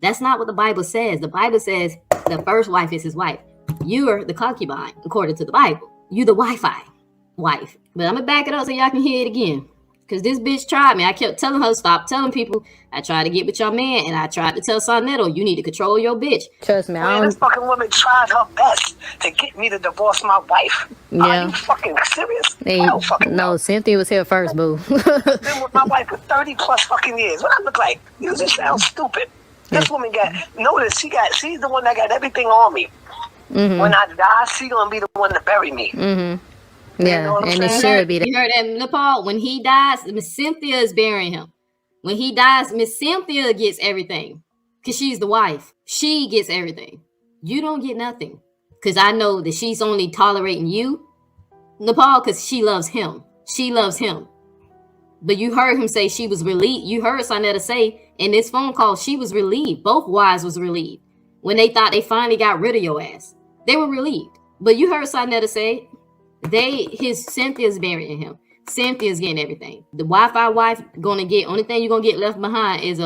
That's not what the Bible says. The Bible says the first wife is his wife. You're the concubine, according to the Bible. You the Wi-Fi wife. But I'm gonna back it up so y'all can hear it again. Because this bitch tried me. I kept telling her, stop telling people. I tried to get with your man, and I tried to tell Saneter, you need to control your bitch. Trust me, Man, this fucking woman tried her best to get me to divorce my wife. Yeah. Are you fucking serious? Hey, I don't fucking know. Cynthia was here first, boo. I've been with my wife for 30 plus fucking years. What I look like? You just sound stupid. This woman notice she's the one that got everything on me. When I die, she gonna be the one to bury me. Yeah, you know and it should be that. You heard that, Nepal? When he dies, Miss Cynthia is burying him. When he dies, Miss Cynthia gets everything. Because she's the wife. She gets everything. You don't get nothing. Because I know that she's only tolerating you, Nepal, because she loves him. She loves him. But you heard him say she was relieved. You heard Saneter say in this phone call, she was relieved. Both wives was relieved. When they thought they finally got rid of your ass. They were relieved. But you heard Saneter say, Cynthia's burying him. Cynthia's getting everything. The Wi-Fi wife gonna get, only thing you're gonna get left behind is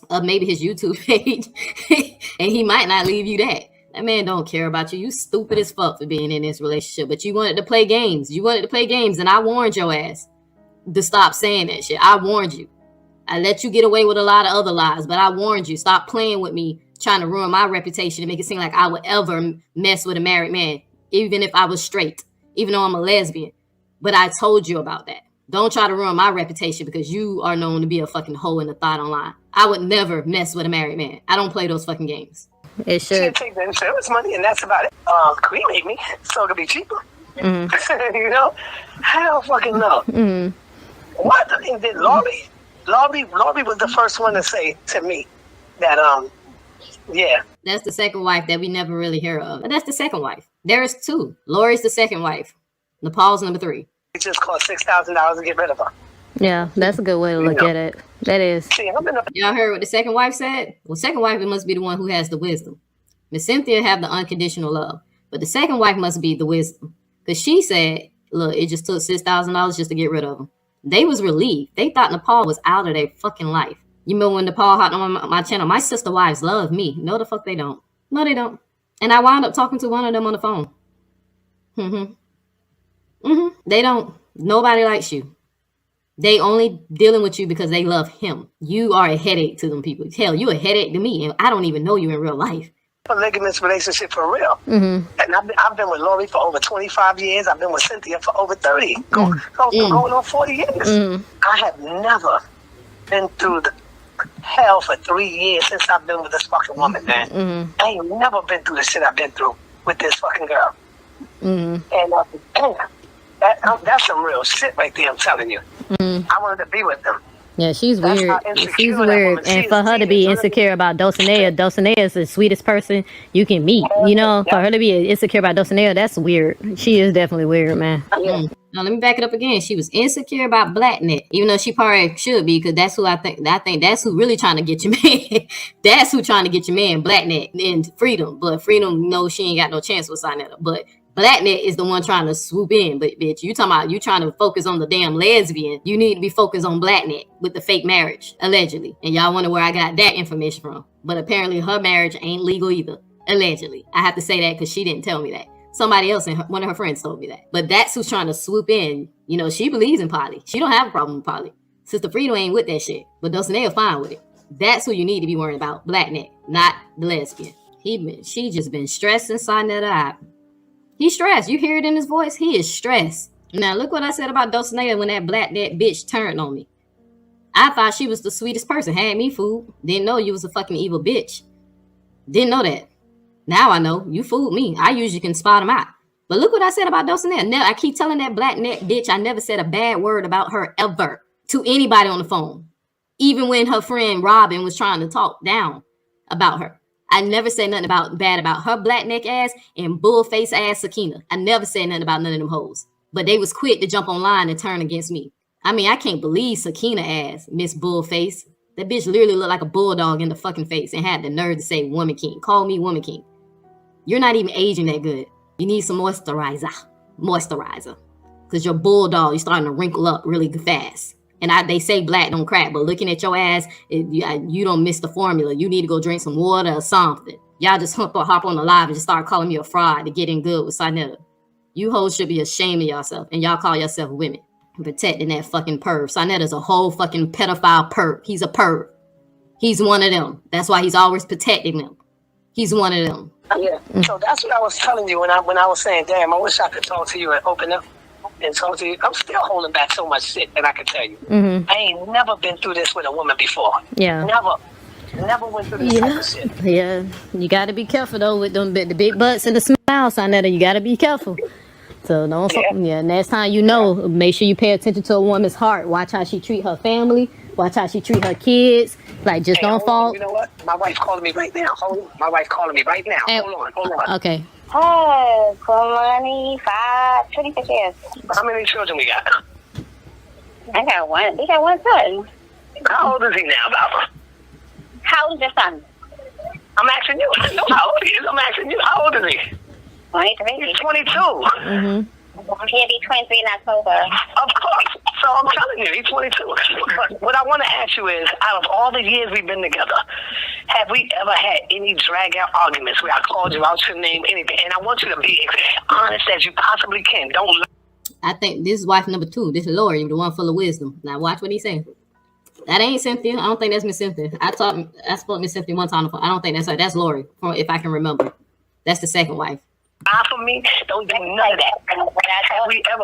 maybe his YouTube page. And he might not leave you that. That man don't care about you. You stupid as fuck for being in this relationship. But you wanted to play games. And I warned your ass to stop saying that shit. I warned you. I let you get away with a lot of other lies, but I warned you. Stop playing with me, trying to ruin my reputation and make it seem like I would ever mess with a married man, even if I was straight. Even though I'm a lesbian. But I told you about that. Don't try to ruin my reputation because you are known to be a fucking hoe in the thought online. I would never mess with a married man. I don't play those fucking games. It should. She'll take the insurance money and that's about it. Cremate me so it could be cheaper. You know? I don't fucking know. What? And then Laurie was the first one to say to me that, yeah. That's the second wife that we never really hear of. And that's the second wife. There's two. Lori's the second wife. Nepal's number 3. It just cost $6,000 to get rid of her. Yeah, that's a good way to look at it. That is. See, y'all heard what the second wife said? Well, second wife must be the one who has the wisdom. Miss Cynthia have the unconditional love. But the second wife must be the wisdom. Because she said, look, it just took $6,000 just to get rid of them. They was relieved. They thought Nepal was out of their fucking life. You know when Nepal hopped on my channel, my sister wives love me. No, the fuck they don't. No, they don't. And I wound up talking to one of them on the phone. They don't. Nobody likes you. They only dealing with you because they love him. You are a headache to them people. Hell, you a headache to me, and I don't even know you in real life. Polygamous relationship for real. And I've been with Lori for over 25 years. I've been with Cynthia for over 30. Going on 40 years. I have never been through the hell for 3 years since I've been with this fucking woman, man. I ain't never been through the shit I've been through. with this fucking girl. Mm-hmm. And that's some real shit right there, I'm telling you. Mm-hmm. I wanted to be with them. Yeah, she's That's weird. how insecure She's that weird. woman. And She for is- her to she be is insecure about Dulcinea is the sweetest person you can meet. You know, for her to be insecure about Dulcinea, that's weird. She is definitely weird, man. Now let me back it up again. She was insecure about Blacknet, even though she probably should be, because that's who I think that's who really trying to get your man. That's who trying to get your man, Blacknet and Freedom. But Freedom knows she ain't got no chance with Saneter. But Blacknet is the one trying to swoop in. But bitch, you talking about you trying to focus on the damn lesbian. You need to be focused on Blacknet with the fake marriage, allegedly. And y'all wonder where I got that information from. But apparently her marriage ain't legal either. Allegedly. I have to say that because she didn't tell me that. Somebody else and one of her friends told me that. But that's who's trying to swoop in. You know, she believes in poly. She don't have a problem with poly. Sister Freedom ain't with that shit. But Dulcinea fine with it. That's who you need to be worrying about. Blacknet, not the lesbian. She just been stressing Saneter out. He's stressed. You hear it in his voice? He is stressed. Now, look what I said about Dulcinea when that Blacknet bitch turned on me. I thought she was the sweetest person. Had me fooled. Didn't know you was a fucking evil bitch. Didn't know that. Now I know. You fooled me. I usually can spot them out. But look what I said about Dulcinea. Now, I keep telling that Blacknet bitch I never said a bad word about her ever to anybody on the phone. Even when her friend Robin was trying to talk down about her. I never said nothing bad about her Blackneck ass and bullface ass Sakina. I never said nothing about none of them hoes. But they was quick to jump online and turn against me. I mean, I can't believe Sakina ass, Miss Bullface. That bitch literally looked like a bulldog in the fucking face and had the nerve to say Woman King. Call me Woman King. You're not even aging that good. You need some moisturizer. Because your bulldog, you're starting to wrinkle up really fast. And they say black don't crack, but looking at your ass, you don't miss the formula. You need to go drink some water or something. Y'all just hop on the live and just start calling me a fraud to get in good with Saneter. You hoes should be ashamed of yourself, and y'all call yourself women. Protecting that fucking perv. Saneter's a whole fucking pedophile perv. He's a perv. He's one of them. That's why he's always protecting them. He's one of them. Yeah. So that's what I was telling you when I was saying, damn, I wish I could talk to you and open up and talk to you. I'm still holding back so much shit that I can tell you. Mm-hmm. I ain't never been through this with a woman before. Yeah. Never went through this type of shit. Yeah. You got to be careful, though, with them the big butts and the smiles, Saneter. You got to be careful. So next time you know, make sure you pay attention to a woman's heart. Watch how she treat her family. Watch how she treat her kids. Like, just don't fall. You know what? My wife's calling me right now. My wife's calling me right now. Hold on. Okay. Hey, good morning. 26 years. How many children we got? I got one. We got one son. How old is he now, Baba? How old is your son? I'm asking you. I know how old he is. I'm asking you. How old is he? 23. He's 22. Mm-hmm. He'll be 23 in October. Of course. So I'm telling you, he's 22. But what I want to ask you is, out of all the years we've been together, have we ever had any drag-out arguments where I called you out your name, anything? And I want you to be as honest as you possibly can. Don't lie. I think this is wife number 2. This is Lori, the one full of wisdom. Now watch what he's saying. That ain't Cynthia. I don't think that's Miss Cynthia. I spoke to Miss Cynthia one time. I don't think that's her. That's Lori, if I can remember. That's the second wife. Lie for me. Don't do none of that. Have we ever?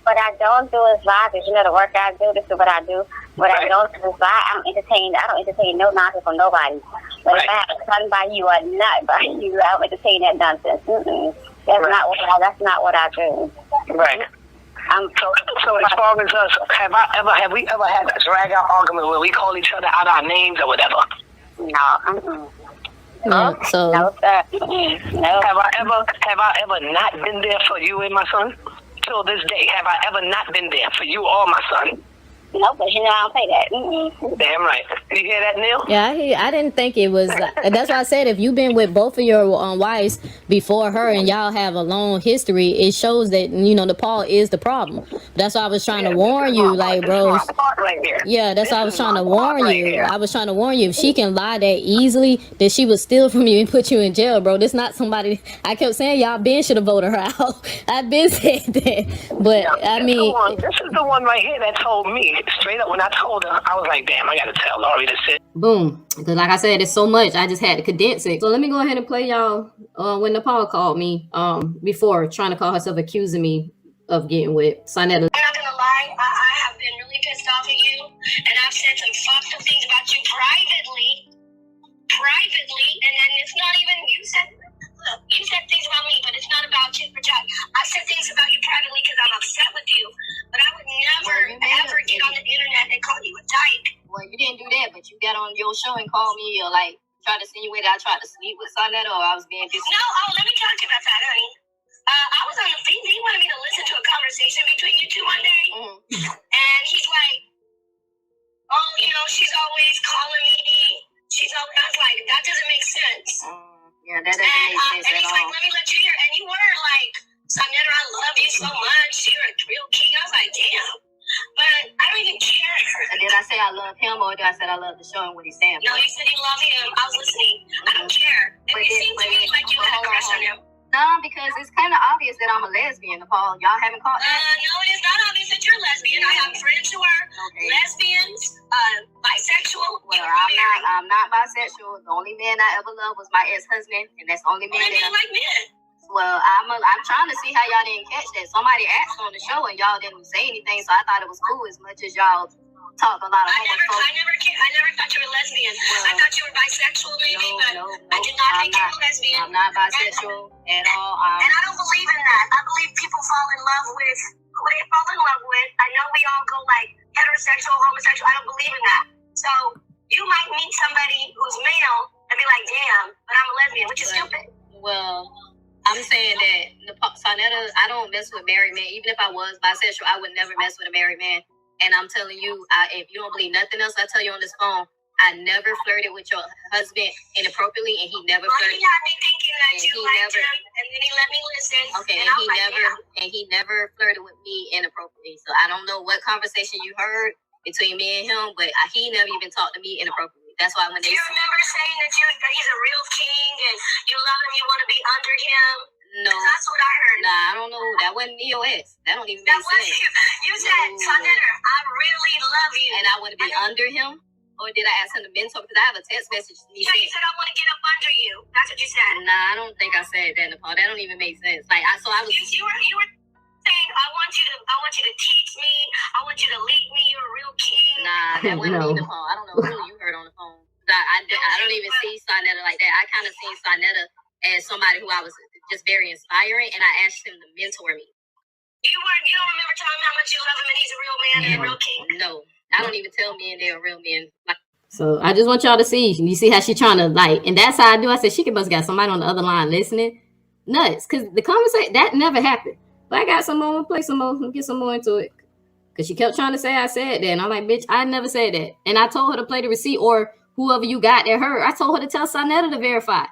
What I don't do is lie, because you know the work I do. This is what I do. What I don't do is lie. I don't entertain no nonsense from nobody. But if I have a son by you or not by you, I don't entertain that nonsense. That's not what I do. Right. So as far as us, have we ever had a drag out argument where we call each other out our names or whatever? No. No, so No, sir. No. Have I ever not been there for you and my son? Till this day, have I ever not been there for you or my son? No, but you know I don't say that. Damn right. You hear that, Neil? yeah, I didn't think it was. That's why I said if you've been with both of your wives before her and y'all have a long history, it shows that Napah is the problem. That's why I was trying to warn you, like, bro. Yeah, that's why I was trying to warn you. I was trying to warn you. If she can lie that easily, that she would steal from you and put you in jail, bro. This not somebody. I kept saying y'all been should have voted her out. I've been saying that, but I mean, this is the one right here that told me. Straight up, when I told her, I was like, damn, I gotta tell Laurie this shit. Boom. Because like I said, it's so much, I just had to condense it. So let me go ahead and play y'all when Napah called me before, trying to call herself, accusing me of getting with Saneter. I'm not gonna lie, I have been really pissed off at you, and I've said some fucked up things about you privately, and then it's not even, you said Well, you didn't do that, but you got on your show and called me or like tried to insinuate I tried to sleep with Saneter or I was being No, let me talk to you about that, honey. I was on the feed. He wanted me to listen to a conversation between you two one day. And he's like, oh, you know, she's always calling me. I was like, that doesn't make sense. Yeah, that doesn't make sense and he's like, let me let you hear. And you were like, Saneter, I love you so much. You're a real king. I was like, damn. But I don't even care. Did I say I love him or did I say I love the show and what he's saying? No, you said you love him. I was listening. I don't care. It seemed to me like you had a crush on him. No, because it's kind of obvious that I'm a lesbian, Nepal. Y'all haven't caught that? No, it is not obvious that you're a lesbian. I have friends who are lesbians, bisexual. Well, I'm not bisexual. The only man I ever loved was my ex-husband, and that's the only man that I like men. Well, I'm trying to see how y'all didn't catch that. Somebody asked on the show, and y'all didn't say anything, so I thought it was cool as much as y'all talk a lot of I never thought you were lesbian. I thought you were bisexual, maybe, but I did not think you were lesbian. I'm not bisexual at all. And I don't believe in that. I believe people fall in love with who they fall in love with. I know we all go like heterosexual, homosexual. I don't believe in that. So you might meet somebody who's male and be like, damn, but I'm a lesbian, which is stupid. Well, I'm saying that Saneter, I don't mess with married men. Even if I was bisexual, I would never mess with a married man. And I'm telling you, if you don't believe nothing else I tell you on this phone, I never flirted with your husband inappropriately, and he never flirted. He had me thinking that you liked him, and then he let me listen. Okay, and he never flirted with me inappropriately. So I don't know what conversation you heard between me and him, but he never even talked to me inappropriately. That's why when they... Do you remember saying that he's a real king, and you love him, you want to be under him? No. That's what I heard. Nah, I don't know. That wasn't me or ex. That don't even make sense. You said, Saneter, I really love you. And I want to be under him? Or did I ask him to mentor? Because I have a text message. You said I want to get up under you. That's what you said. Nah, I don't think I said that, Nepal. That don't even make sense. Like, I was... You were saying, I want you to teach me. I want you to lead me. You're a real king. Nah, that wasn't me, Nepal. I don't know who you heard on the phone. I don't even see Saneter like that. I kind of see Saneter as somebody who I was just very inspiring, and I asked him to mentor me. You don't remember telling me how much you love him and he's a real man and a real king? No, I don't even tell men they're real men. So I just want y'all to see. You see how she trying to and that's how I do. I said she must got somebody on the other line listening. Nuts, because the conversation that never happened. But I got some more. Play some more. Get some more into it. Because she kept trying to say I said that, and I'm like, bitch, I never said that. And I told her to play the receipt, or whoever you got that heard. I told her to tell Saneter to verify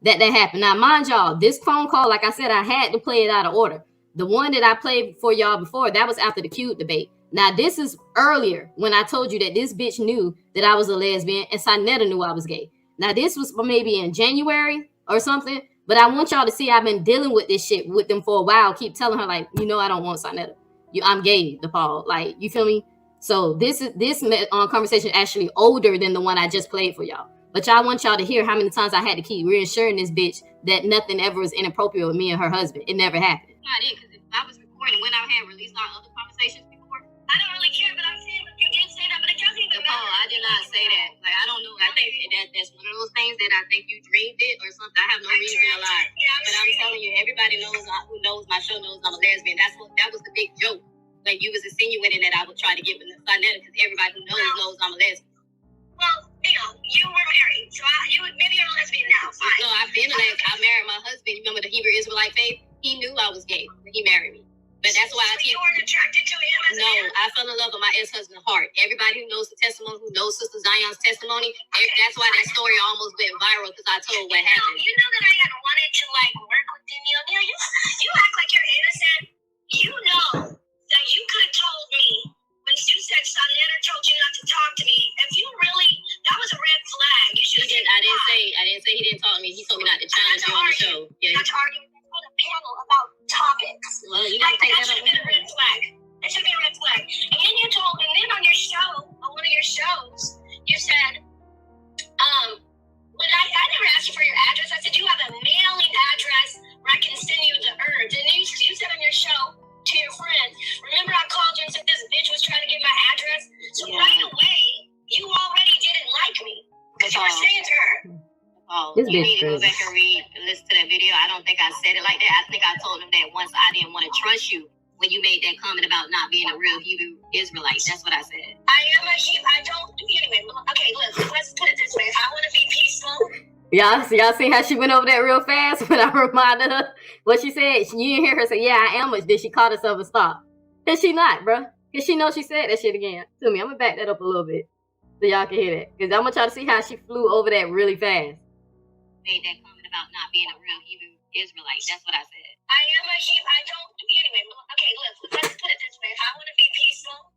that happened. Now, mind y'all, this phone call, like I said, I had to play it out of order. The one that I played for y'all before, that was after the cute debate. Now, this is earlier when I told you that this bitch knew that I was a lesbian and Saneter knew I was gay. Now, this was maybe in January or something, but I want y'all to see I've been dealing with this shit with them for a while. Keep telling her, like, you know, I don't want Saneter. I'm gay, DePaul. Like, you feel me? So this conversation actually older than the one I just played for y'all. But y'all want y'all to hear how many times I had to keep reassuring this bitch that nothing ever was inappropriate with me and her husband. It never happened. Not it, because if I was recording when I had released our other conversations before, I don't really care, but I'm saying you did say that, but it doesn't even matter. I did not say that. Like, I don't know. I think that's one of those things that I think you dreamed it or something. I have no reason to lie. But I'm telling you, everybody knows who knows my show knows I'm a lesbian. That was the big joke. Like, you was insinuating that I would try to get with Saneter because everybody who knows I'm a lesbian. Well, you were married, so maybe you're a lesbian now. Fine. No, I've been a lesbian. I married my husband. You remember the Hebrew Israelite faith? He knew I was gay when he married me. But that's why you weren't attracted to him as a man? I fell in love with my ex-husband's heart. Everybody who knows the testimony, who knows Sister Zion's testimony, that's why that story almost went viral because I told what happened. You know that I had wanted to work with Danielle. You act like you're innocent. You know that you could have told me when you said Saneter told you not to talk to me. If you really, that was a red flag. You should have said I didn't say he didn't talk to me. He told me not to challenge you on the show. Yeah. Not to argue on a panel about topics. Well, you gotta take that should have been a red flag. That should be a red flag. And then on your show, on one of your shows, you said, when I never asked you for your address. I said, you have a mailing address where I can send you the herbs. And you said on your show to your friend, remember I called you and said this bitch was trying to get my address? So right away, you already didn't like me. Because you were saying to her. You need to go back and listen to that video. I don't think I said it like that. I think I told him that once I didn't want to trust you when you made that comment about not being a real Hebrew Israelite. That's what I said. I am a Hebrew. I don't. Anyway, okay. Look, let's put it this way. I want to be peaceful. Y'all see how she went over that real fast when I reminded her what she said? You didn't hear her say, yeah, I am. Then she caught herself and stopped. Cause she not, bruh. Cause she knows she said that shit again to me. I'm gonna back that up a little bit so y'all can hear that. Cause I'm gonna try to see how she flew over that really fast. Made that comment about not being a real Hebrew Israelite. That's what I said. I am a Hebrew. I don't. Anyway, okay. Look, let's put it this way. I want to be peaceful.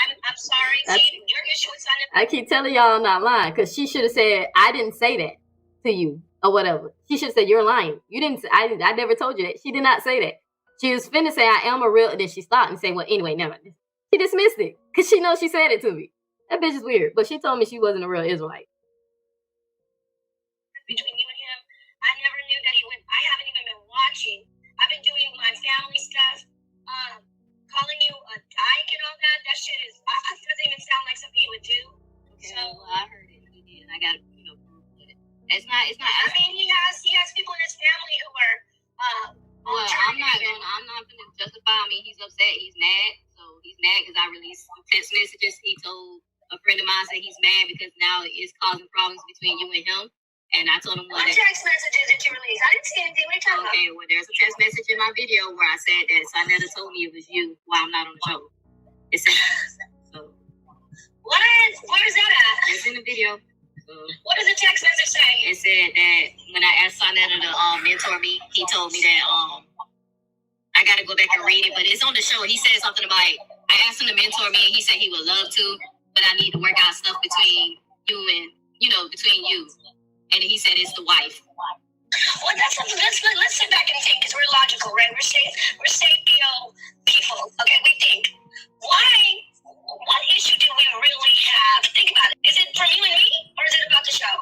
I'm sorry, team. Your issue is I keep telling y'all I'm not lying, because she should have said, I didn't say that to you, or whatever. She should have said, you're lying. You didn't. I never told you that. She did not say that. She was finna say, I am a real, and then she stopped and said, well, anyway, never mind. She dismissed it, because she knows she said it to me. That bitch is weird, but she told me she wasn't a real Israelite. Between you and him, I never knew that he would. I haven't even been watching. I've been doing my family stuff. Calling you a dyke and all that. That shit is. It doesn't even sound like something you would do. Okay, so well, I heard it. He did. I got to prove it. It's not. I mean, he has people in his family who are. Well, I'm not gonna justify. I mean, he's upset. He's mad. So he's mad because I released text messages. He told a friend of mine that he's mad because now it's causing problems between you and him. And I told him what text messages did you release? I didn't see anything. What are you talking about? Okay, well, there's a text message in my video where I said that Saneter told me it was you while I'm not on the show. It said so. Where's that at? It's in the video. So, what does the text message say? It said that when I asked Saneter to mentor me, he told me that I got to go back and read it, but it's on the show. He said something about, I asked him to mentor me, and he said he would love to, but I need to work out stuff between you and, between you. And he said it's the wife. Well, that's something. Let's sit back and think, because we're logical, right? We're sapio people. Okay, we think. What issue do we really have? Think about it. Is it from you and me, or is it about the show?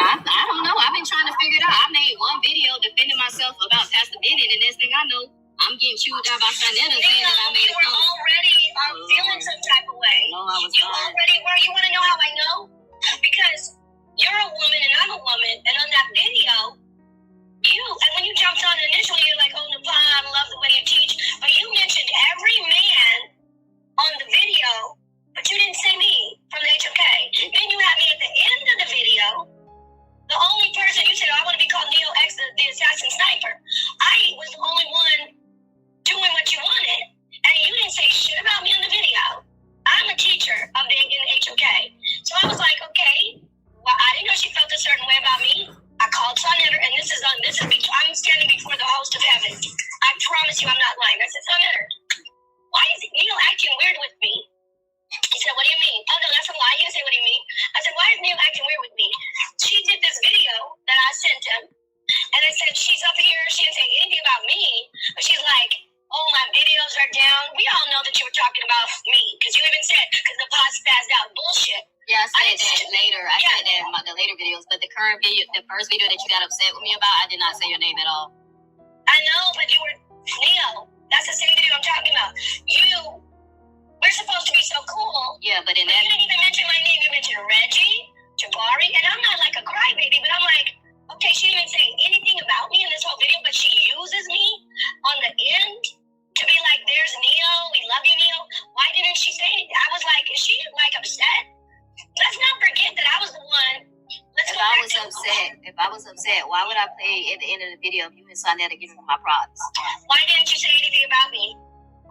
I don't know. I've been trying to figure it out. I made one video defending myself about Pastor Bennett, and next thing I know, I'm getting chewed out by Saneter saying that I made a comment. You were already feeling some type of way. No, I was not. You already were. You want to know how I know? Because you're a woman and I'm a woman, and on that video, and when you jumped on initially, you're like, oh, Napah, I love the way you teach, but you mentioned every man on the video, but you didn't say me from the HOK. Then you had me at the end of the video, the only person you said, I want to be called Neo X, the assassin sniper. I was the only one doing what you wanted, and you didn't say shit about me on the video. I'm a teacher in the HOK. So I was like, okay, well, I didn't know she felt a certain way about me. I called Saneter, and I'm standing before the host of heaven. I promise you I'm not lying. I said, Saneter, why is Neil acting weird with me? He said, what do you mean? Oh, no, that's a lie. You didn't say, what do you mean? I said, why is Neil acting weird with me? She did this video that I sent him, and I said, she's up here. She didn't say anything about me, but she's like, oh, my videos are down. We all know that you were talking about me, because you even said, because the pod spazzed out. Bullshit. Yeah, I said that later. I said that in the later videos, but the current video, the first video that you got upset with me about, I did not say your name at all. I know, but you were Neo. That's the same video I'm talking about. We're supposed to be so cool. Yeah, but in that, you didn't even mention my name. You mentioned Reggie, Jabari, and I'm not like a crybaby, but I'm like, okay, she didn't even say anything about me in this whole video, but she uses me on the end to be like, there's Neo. We love you, Neo. Why didn't she say anything? I was like, is she like upset? Let's not forget that I was the one. If I was upset, why would I play at the end of the video of you and Saneter giving me my props? Why didn't you say anything about me?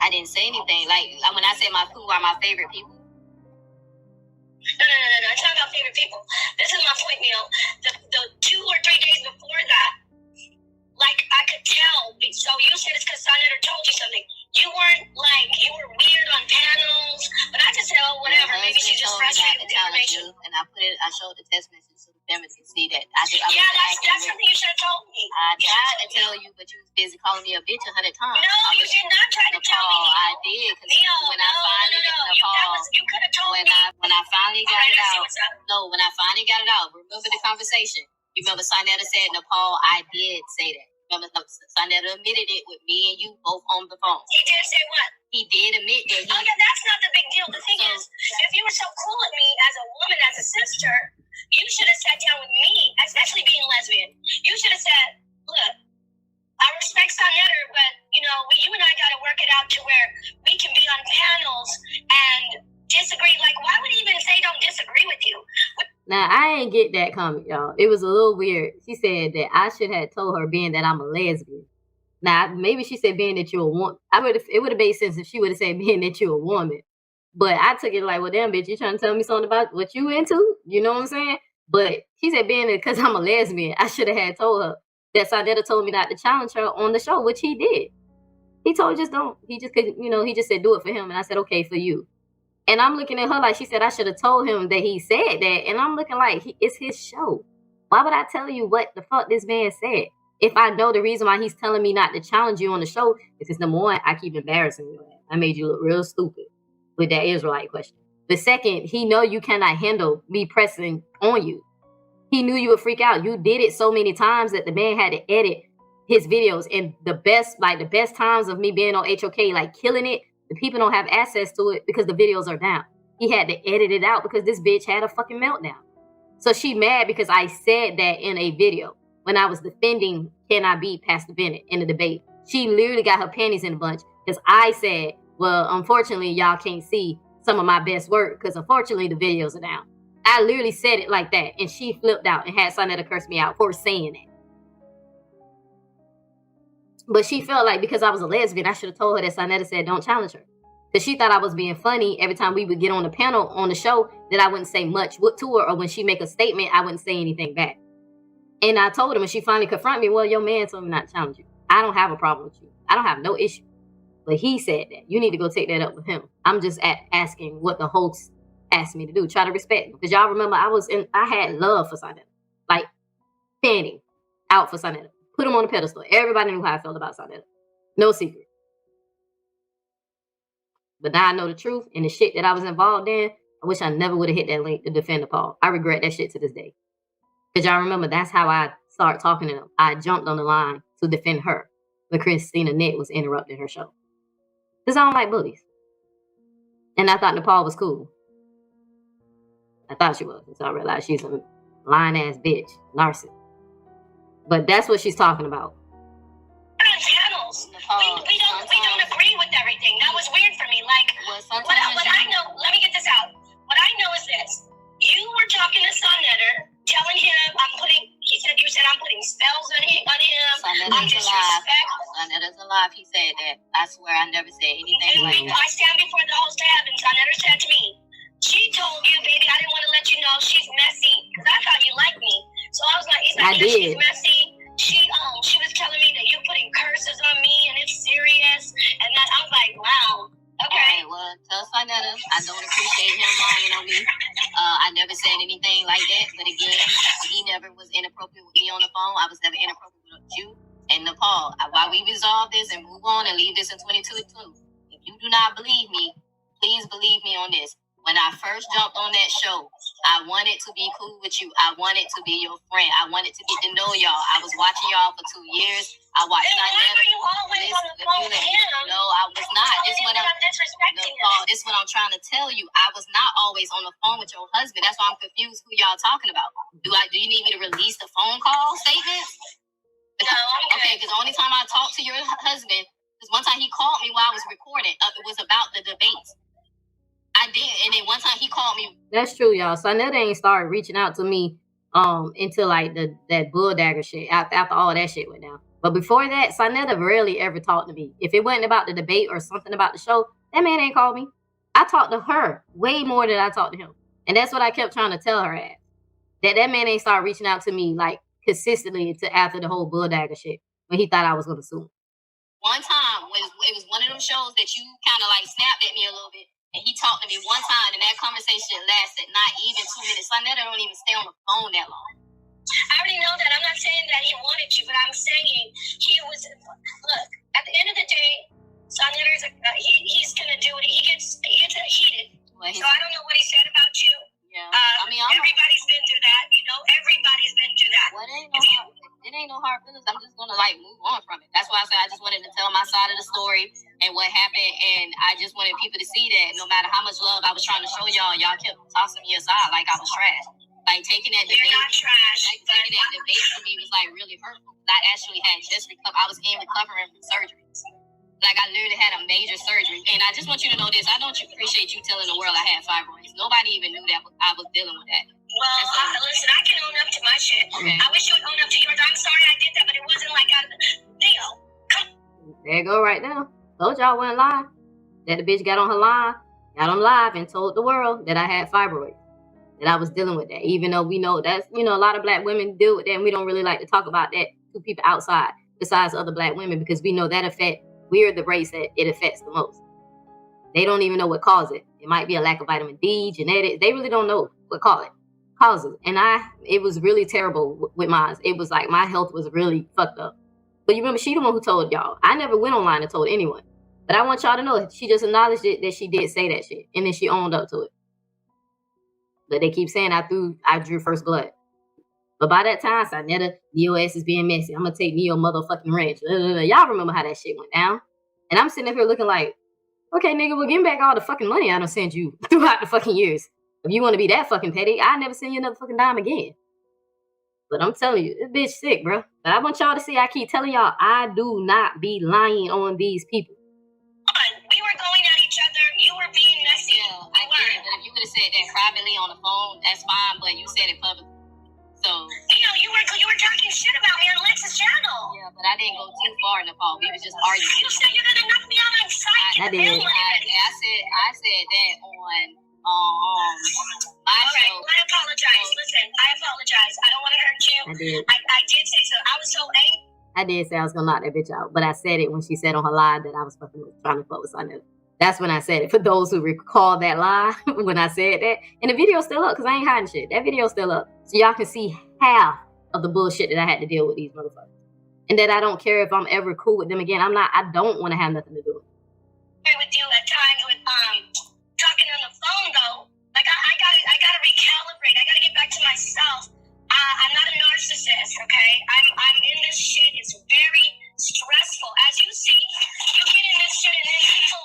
I didn't say anything. Like when I say who are my favorite people. No. It's not about favorite people. This is my point, Neil. The 2 or 3 days before that, like I could tell. So you said it's because Saneter told you something. You weren't like, you were weird on panels, but I just said, oh, whatever. Maybe she's just frustrated with the information. And I showed the text message to the family to see that. That's something you should have told me. I tried to tell you, but you was busy calling me a bitch 100 times. No, you did not try to tell me. I did. When I finally you could have told me. When I finally got it out. No, when I finally got it out, remember the conversation. You remember Saneter said, Nepal, I did say that. Remember, Saneter admitted it with me and you both on the phone. He did say what? He did admit that. Oh, yeah, that's not the big deal. The thing is, if you were so cool with me as a woman, as a sister, you should have sat down with me, especially being lesbian. You should have said, look, I respect Saneter, but, you know, you and I got to work it out to where we can be on panels and disagree. Like, why would he even say don't disagree with you? Now, I ain't get that comment, y'all. It was a little weird. She said that I should have told her, being that I'm a lesbian. Now, maybe she said being that you're a woman. It would have made sense if she would have said being that you're a woman. But I took it like, well, damn, bitch, you trying to tell me something about what you into? You know what I'm saying? But she said being that because I'm a lesbian, I should have had told her that Saneter told me not to challenge her on the show, which he did. He told her just don't. He just couldn't, you know, he just said do it for him. And I said, okay, for you. And I'm looking at her like she said I should have told him that he said that. And I'm looking like it's his show. Why would I tell you what the fuck this man said? If I know the reason why he's telling me not to challenge you on the show, because number one, I keep embarrassing you. I made you look real stupid with that Israelite question. The second, he know you cannot handle me pressing on you. He knew you would freak out. You did it so many times that the man had to edit his videos. And the best times of me being on HOK, like killing it, the people don't have access to it because the videos are down. He had to edit it out because this bitch had a fucking meltdown. So she mad because I said that in a video when I was defending Can I Beat Pastor Bennett in the debate. She literally got her panties in a bunch because I said, well, unfortunately, y'all can't see some of my best work because unfortunately the videos are down. I literally said it like that, and she flipped out and had Saneter curse me out for saying that. But she felt like because I was a lesbian, I should have told her that Saneter said don't challenge her. Because she thought I was being funny every time we would get on the panel on the show, that I wouldn't say much to her, or when she make a statement, I wouldn't say anything back. And I told her when she finally confronted me, well, your man told me not to challenge you. I don't have a problem with you. I don't have no issue. But he said that. You need to go take that up with him. I'm just asking what the host asked me to do. Try to respect him. Because y'all remember I had love for Saneter. Like, standing out for Saneter. Put him on a pedestal. Everybody knew how I felt about Saneter. No secret. But now I know the truth, and the shit that I was involved in, I wish I never would have hit that link to defend Napah. I regret that shit to this day. Because y'all remember, that's how I started talking to them. I jumped on the line to defend her when Christina Nett was interrupting her show. Because I don't like bullies. And I thought Napah was cool. I thought she was. Until I realized she's a lying-ass bitch. Narcissist. But that's what she's talking about. Panels. We don't agree with everything. That was weird for me. Like, what I know, let me get this out. What I know is this. You were talking to Saneter, telling him you said I'm putting spells on him. I'm disrespectful. Saneter's alive. He said that. I swear I never said anything like that. I stand before the host of heaven. Saneter said to me, she told you, baby, I didn't want to let you know she's messy because I thought you liked me. So I was like, she's messy. She was telling me that you're putting curses on me and it's serious. And that I was like, wow. Okay. All right, well, tell Saneter I don't appreciate him lying on me. I never said anything like that. But again, he never was inappropriate with me on the phone. I was never inappropriate with you and Napah. While we resolve this and move on and leave this in 2022, if you do not believe me, please believe me on this. When I first jumped on that show, I wanted to be cool with you. I wanted to be your friend. I wanted to get to know y'all. I was watching y'all for 2 years. I watched Saneter. Why were you always on the phone with him? No, I was not. This is what I'm trying to tell you. I was not always on the phone with your husband. That's why I'm confused who y'all talking about. Do you need me to release the phone call statements? No, I'm okay, because the only time I talked to your husband, because one time he called me while I was recording. It was about the debates. I did, and then one time he called me. That's true, y'all. Saneter ain't started reaching out to me until like that bull dagger shit after all that shit went down. But before that, Saneter rarely ever talked to me. If it wasn't about the debate or something about the show, that man ain't called me. I talked to her way more than I talked to him, and that's what I kept trying to tell her ass. That man ain't started reaching out to me like consistently after the whole bull dagger shit when he thought I was gonna sue him. One time it was one of them shows that you kind of like snapped at me a little bit. And he talked to me one time, and that conversation lasted not even 2 minutes. Saneter don't even stay on the phone that long. I already know that. I'm not saying that he wanted you, but I'm saying he was. Look, at the end of the day, Saneter's he's gonna do it. He gets heated. Well, so I don't know what he said about you. Yeah, everybody's been through that. You know, everybody's been through that. Well, it ain't no hard feelings. I'm just gonna move on from it. That's why I said I just wanted to tell my side of the story and what happened, and I just wanted people to see that no matter how much love I was trying to show y'all kept tossing me aside like I was trash. Like taking that debate. You're not trash. Taking that debate for me was like really hurtful. I actually had just recovered. I was recovering from surgery. Like, I literally had a major surgery. And I just want you to know this. I don't appreciate you telling the world I had fibroids. Nobody even knew that I was dealing with that. Well, listen, I can own up to my shit. Okay. I wish you would own up to yours. I'm sorry I did that, but it wasn't like out of the deal. There you go right now. Told y'all I wasn't lying. That the bitch got on her line, got on live and told the world that I had fibroids. That I was dealing with that. Even though we know that's, you know, a lot of black women deal with that, and we don't really like to talk about that to people outside besides other black women, because we know that we're the race that it affects the most. They don't even know what caused it. It might be a lack of vitamin D, genetics. They really don't know what causes. And it was really terrible with mine. It was like my health was really fucked up. But you remember, she the one who told y'all. I never went online and told anyone. But I want y'all to know, she just acknowledged it, that she did say that shit. And then she owned up to it. But they keep saying I drew first blood. But by that time, Saneter, Neo ass is being messy. I'm going to take Neo motherfucking ranch. Y'all remember how that shit went down. And I'm sitting up here looking like, okay, nigga, we'll give back all the fucking money I done sent you throughout the fucking years. If you want to be that fucking petty, I'll never send you another fucking dime again. But I'm telling you, this bitch sick, bro. But I want y'all to see, I keep telling y'all, I do not be lying on these people. We were going at each other. You were being messy. Yeah, I get it. But if you could have said that privately on the phone, that's fine. But you said it publicly. So, you know, you were talking shit about me on Lex's channel. Yeah, but I didn't go too far in the phone. We was just arguing. You said you're gonna knock me out on sight. I did. I said that on my show. I apologize. Listen, I apologize. I don't want to hurt you. I did. I did say so. I was so angry. I did say I was gonna knock that bitch out, but I said it when she said on her live that I was fucking trying to fuck with Saneter. That's when I said it. For those who recall that lie, when I said that. And the video's still up, because I ain't hiding shit. That video's still up. So y'all can see half of the bullshit that I had to deal with these motherfuckers. And that I don't care if I'm ever cool with them again. I don't want to have nothing to do with it. With you at times with talking on the phone though. Like I gotta recalibrate. I gotta get back to myself. I'm not a narcissist, okay? I'm in this shit. It's very stressful. As you see, you get in this shit and then people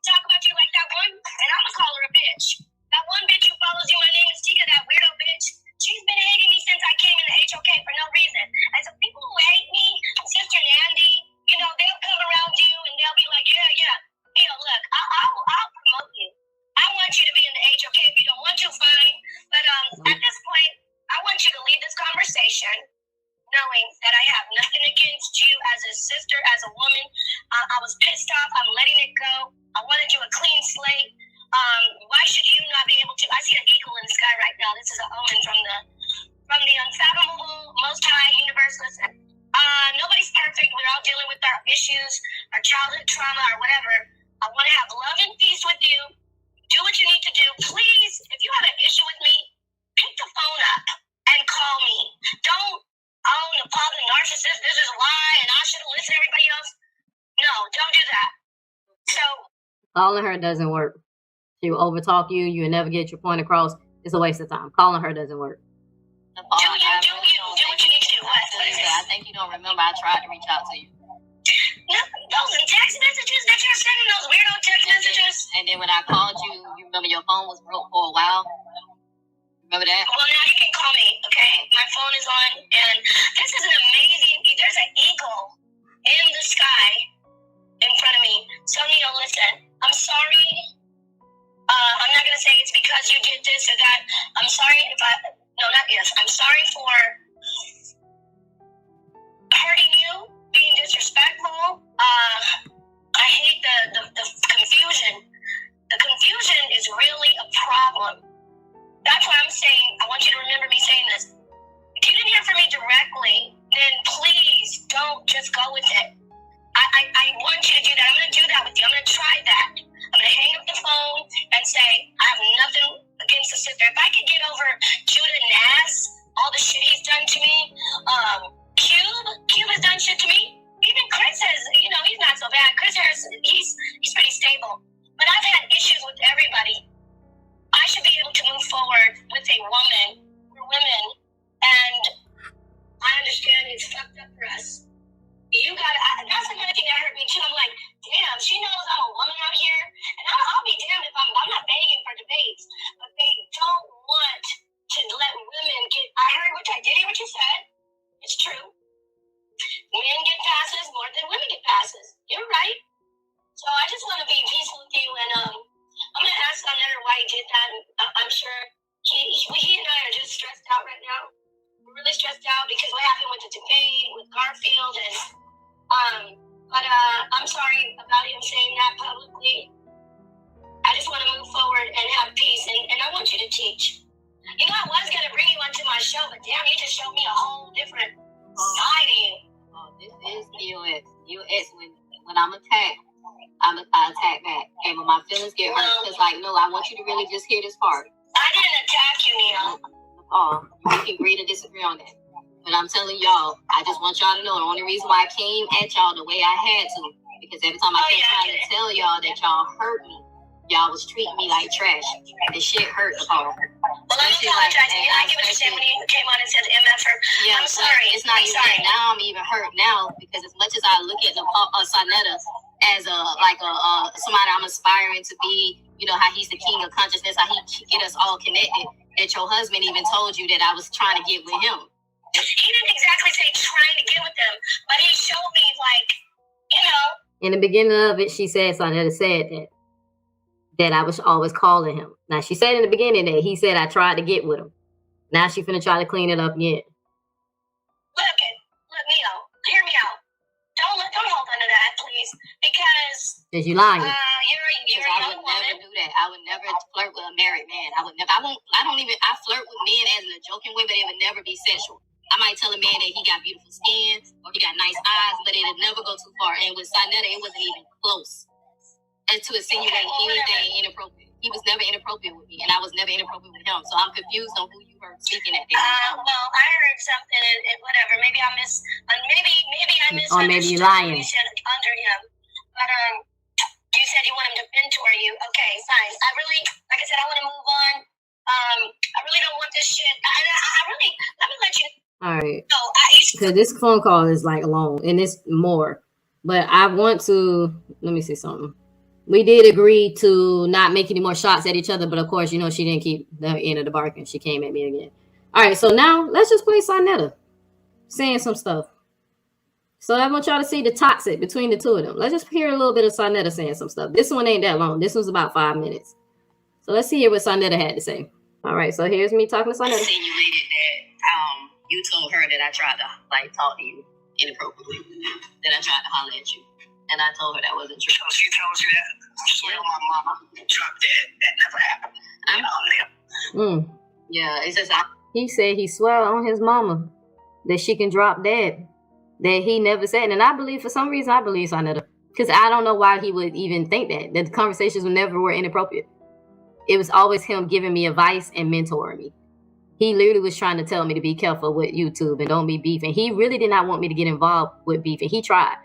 talk about you like that one, and I'm gonna call her a bitch. That one bitch who follows you, my name is Tika, that weirdo bitch. She's been hating me since I came in the HOK for no reason. And so people who hate me, Sister Nandy, you know, they'll come around you and they'll be like, yeah, you know, look, I'll promote you. I want you to be in the HOK. If you don't want to, fine. But at this point, I want you to leave this conversation knowing that I have nothing against you as a sister, as a woman. I was pissed off. I'm letting it go. I wanted you a clean slate. Why should you not be able to? I see an eagle in the sky right now. This is an omen from the unfathomable, most high universe. Listen, nobody's perfect. We're all dealing with our issues, our childhood trauma, or whatever. I want to have love and peace with you. Do what you need to do. Please, if you have an issue with me, pick the phone up and call me. Don't, Napah the narcissist, this is why, and I should have listened to everybody else. No, don't do that. So, calling her doesn't work. She will overtalk you. You will never get your point across. It's a waste of time. Calling her doesn't work. Do what you need to do. What is it? I think you don't remember. I tried to reach out to you. No, those text messages that you're sending, those weirdo text messages. And then when I called you, you remember your phone was broke for a while? Remember that? Well, now you can call me, okay? My phone is on, and this is an amazing, there's an eagle in the sky in front of me. So, Neo, listen, I'm sorry. I'm not going to say it's because you did this or that. I'm sorry I'm sorry for hurting you, being disrespectful. I hate the confusion. The confusion is really a problem. That's why I'm saying, I want you to remember me saying this. If you didn't hear from me directly, then please don't just go with it. I want you to do that. I'm going to do that with you. I'm going to try that. I'm going to hang up the phone and say, I have nothing against the sister. If I could get over Judah Naz, all the shit he's done to me, Cube has done shit to me. Even Chris has, you know, he's not so bad. Chris Harris, he's pretty stable. But I've had issues with everybody. I should be able to move forward with a woman. We're women. And I understand it's fucked up for us. That's another thing that hurt me too. I'm like, damn, she knows I'm a woman out here. And I'll be damned if I'm not begging for debates. But they don't want to let women get, I did hear what you said. It's true. Men get passes more than women get passes. You're right. So I just want to be peaceful with you, and I'm going to ask Saneter why he did that. I'm sure he and I are just stressed out right now. We're really stressed out because what happened with the debate with Garfield, and but I'm sorry about him saying that publicly. I just want to move forward and have peace, and I want you to teach. You know, I was going to bring you onto my show, but damn, you just showed me a whole different side of you. Oh, this is UX. When I'm attacked, I attack back. And when my feelings get hurt, because, like, no, I want you to really just hear this part. I didn't attack you, Neil. Oh, we can agree to disagree on that. But I'm telling y'all, I just want y'all to know the only reason why I came at y'all the way I had to, because every time I kept trying to tell y'all that y'all hurt me, y'all was treating me like trash. The shit hurt, Paul. Well, I apologize. I get what you're saying when you came on and said MFR. Yeah, I'm sorry. It's not even that. Now I'm even hurt now, because as much as I look at the Saneter as somebody I'm aspiring to be, you know, how he's the king of consciousness, how he get us all connected, that your husband even told you that I was trying to get with him. He didn't exactly say trying to get with them, but he showed me, like, you know. In the beginning of it, she said, Saneter said that I was always calling him. Now, she said in the beginning that he said I tried to get with him. Now she finna try to clean it up again. Look, Neil, hear me out. Don't hold on to that, please, because you lying. You're a young woman. I would never do that. I would never flirt with a married man. I flirt with men as in a joking way, but it would never be sexual. I might tell a man that he got beautiful skin or he got nice eyes, but it'd never go too far. And with Saneter, it wasn't even close. And to insinuate anything inappropriate. He was never inappropriate with me, and I was never inappropriate with him. So I'm confused on who you heard speaking at that. Well, I heard something, and whatever. Maybe I misunderstood. Or maybe you're lying. You said under him, but you said you want him to mentor you. Okay, fine. I really, like I said, I want to move on. I really don't want this shit. Let me let you. All right. Because this phone call is like long, and it's more. But I want to. Let me see something. We did agree to not make any more shots at each other, but of course, you know, she didn't keep the end of the bargain. She came at me again. All right, so now let's just play Saneter saying some stuff. So I want y'all to see the toxic between the two of them. Let's just hear a little bit of Saneter saying some stuff. This one ain't that long. This one's about 5 minutes. So let's see what Saneter had to say. All right, so here's me talking to Saneter. Insinuated that you told her that I tried to talk to you inappropriately, that I tried to holler at you. And I told her that wasn't true. So she told you that? I swear on my mama, drop dead. That never happened. Yeah, it's just he said he swore on his mama that she can drop dead. That he never said. And I believe, for some reason, I believe Saneter. Because I don't know why he would even think that. The conversations were inappropriate. It was always him giving me advice and mentoring me. He literally was trying to tell me to be careful with YouTube and don't be beefing. He really did not want me to get involved with beefing. He tried.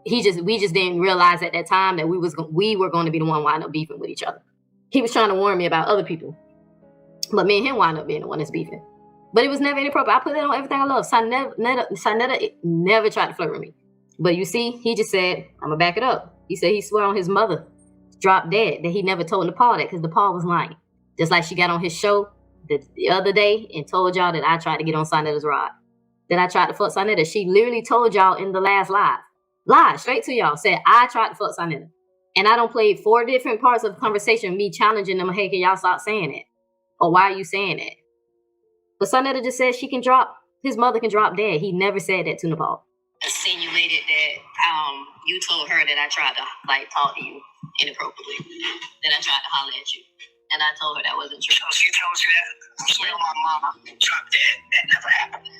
We just didn't realize at that time that we were going to be the one wind up beefing with each other. He was trying to warn me about other people, but me and him wind up being the one that's beefing. But it was never inappropriate. I put that on everything I love. Saneter never tried to flirt with me. But you see, he just said, I'm gonna back it up. He said he swore on his mother, dropped dead, that he never told Napah that because Napah was lying. Just like she got on his show the other day and told y'all that I tried to get on Saneter's rod. That I tried to fuck Saneter. She literally told y'all in the last live. Lied straight to y'all, said I tried to fuck Saneter. And I don't play 4 different parts of the conversation, me challenging them, hey, can y'all stop saying it? Or why are you saying that? But Saneter just said his mother can drop dead. He never said that to Napah. Insinuated that you told her that I tried to talk to you inappropriately, that I tried to holler at you. And I told her that wasn't true. So she told you that? I swear on my mama, drop dead. That never happened.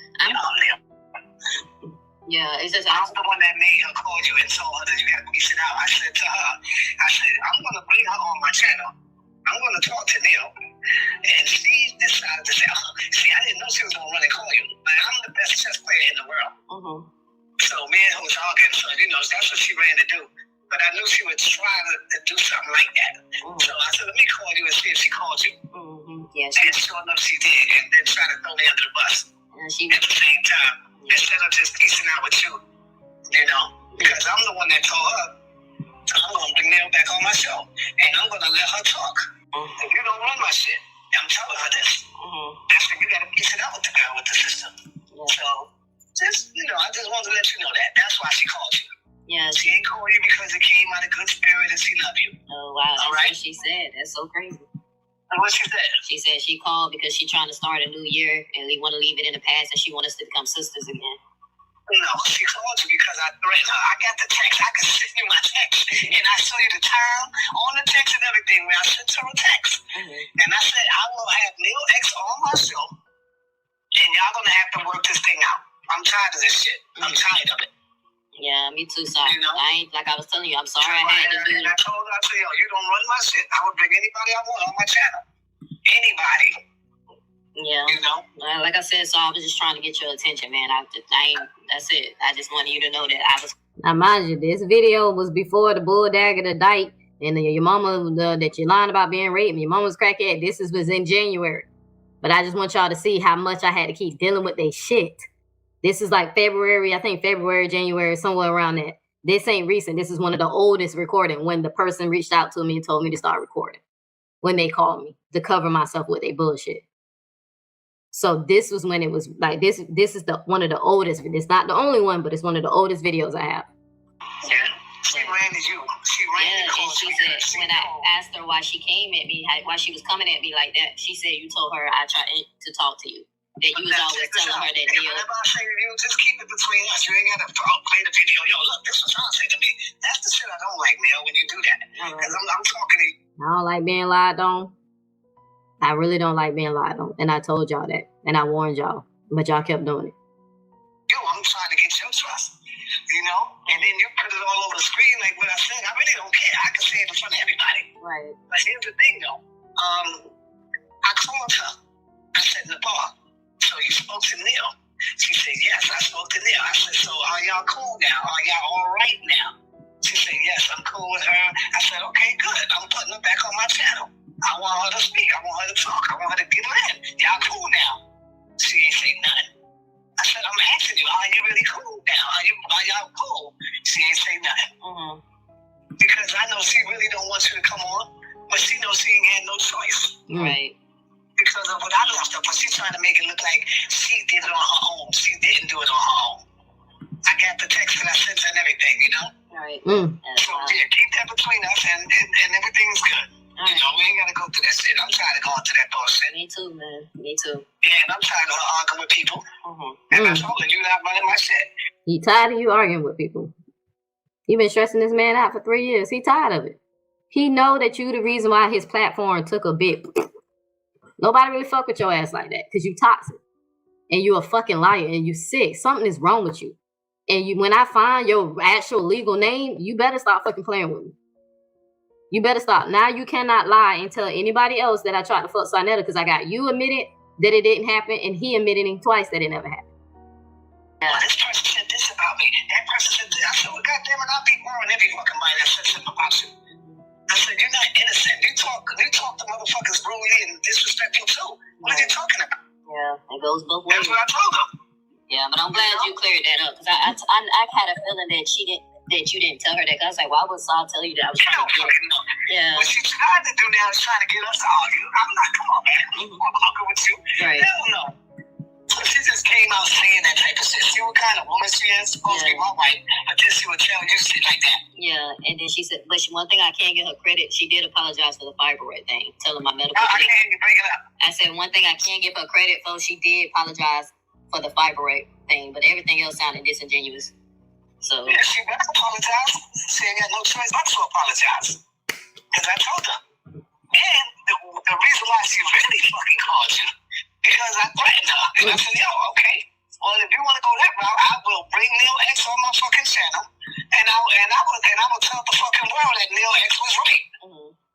Yeah, it's just I'm the one that made her call you and told her that you had to piece it out. I said to her, I'm going to bring her on my channel. I'm going to talk to Neil. And she decided to say, I didn't know she was going to run and call you. But I'm the best chess player in the world. Mm-hmm. So me and her was arguing. So, that's what she ran to do. But I knew she would try to do something like that. Mm-hmm. So I said, let me call you and see if she calls you. Mm-hmm. Yeah, and sure enough, she did. And then try to throw me under the bus at the same time. Instead of just piecing out with you, because I'm the one that told her, I'm going to bring Neil back on my show, and I'm going to let her talk. If you don't run my shit, I'm telling her this. That's when you got to piece it out with the girl, with the system. So, I just wanted to let you know that. That's why she called you. Yeah. She ain't called you because of it came out of good spirit and she loved you. Oh, wow. That's what she said. That's so crazy. And what she said? She said she called because she's trying to start a new year and we want to leave it in the past and she wants us to become sisters again. No, she called you because I threatened her. I got the text. I can send you my text. And I show you the time on the text and everything where I sent her a text. And I said, I will have Lil X on my show and y'all gonna have to work this thing out. I'm tired of this shit. I'm tired of it. Yeah, me too, sorry. You know? I ain't, like I was telling you, I'm sorry I had to do it. And I told her, I said, yo, you don't run my shit. I would bring anybody I want on my channel. Anybody. Yeah. You know? Like I said, so I was just trying to get your attention, man. That's it. I just wanted you to know that I was. Now, mind you, this video was before the bull dagger, the dyke, and your mama, that you're lying about being raped, and your mama's crackhead. This was in January. But I just want y'all to see how much I had to keep dealing with their shit. This is like February, I think February, January, somewhere around that. This ain't recent. This is one of the oldest recording when the person reached out to me and told me to start recording. When they called me to cover myself with their bullshit. So this was when it was like, this is one of the oldest. It's not the only one, but it's one of the oldest videos I have. Yeah. She ran to you. She ran to and she said, when I asked her why she came at me, why she was coming at me like that, she said you told her I tried to talk to you. That you was always telling her that Neil. Whenever I say to you, just keep it between us. You ain't got to play the video. Yo, look, this is what John said to me. That's the shit I don't like, Neil, when you do that. Because I'm talking to you. I don't like being lied on. I really don't like being lied on. And I told y'all that. And I warned y'all. But y'all kept doing it. Yo, I'm trying to get your trust. You know? And then you put it all over the screen like what I said. I really don't care. I can say it in front of everybody. Right. But here's the thing, though. I called her. I said, Napah, so you spoke to Neil? She said, yes, I spoke to Neil. I said, so are y'all cool now? Are y'all all right now? She said, yes, I'm cool with her. I said, okay, good. I'm putting her back on my channel. I want her to speak. I want her to talk. I want her to get in. Y'all cool now? She ain't say nothing. I said, I'm asking you, are you really cool now? Are y'all cool? She ain't say nothing. Because I know she really don't want you to come on, but she knows she ain't had no choice. Right. Because of what I left her, but she's trying to make it look like she did it on her own. She didn't do it on her own. I got the text that I sent her and everything, you know? Right. So, yeah, keep that between us and everything's good. You know, we ain't got to go through that shit. I'm tired of going through that bullshit. Me too, man. Me too. Yeah, and I'm tired of arguing with people. And I told her, you're not running my shit. He tired of you arguing with people. You been stressing this man out for 3 years. He tired of it. He know that you the reason why his platform took a bit. Nobody really fuck with your ass like that because you toxic. And you a fucking liar and you sick. Something is wrong with you. And when I find your actual legal name, you better stop fucking playing with me. You better stop. Now you cannot lie and tell anybody else that I tried to fuck Saneter because I got you admitted that it didn't happen and he admitted twice that it never happened. Well, this person said this about me. That person said this. I said, well, goddamn it, I'll be warning every fucking body that said something about you. I said, you're not innocent. You talk to motherfuckers brutally and disrespectful too. What are you talking about? Yeah, it goes both ways. That's what I told them. Yeah, but I'm glad you cleared that up because I had a feeling that you didn't tell her that. I was like, why would Saul tell you that? I was trying to get fucking know. Yeah. What she tried to do now is trying to get us to argue. I'm not, come on, man. I'm arguing with you. Right. Hell no. So she just came out saying that type of shit. See what kind of woman she is? Supposed to be my wife, but then she would tell you shit like that. Yeah, and then she said, but one thing I can't give her credit, she did apologize for the fibroid thing, telling my medical. I can't break it up. I said one thing I can't give her credit for, she did apologize for the fibroid thing, but everything else sounded disingenuous. So yeah, she better apologize. She ain't got no choice but to apologize. Because I told her. And the reason why she really fucking called you, because I threatened her. And I said, yo, okay. Well, if you want to go that route, I will bring Neil X on my fucking channel, and I will tell the fucking world that Neil X was right.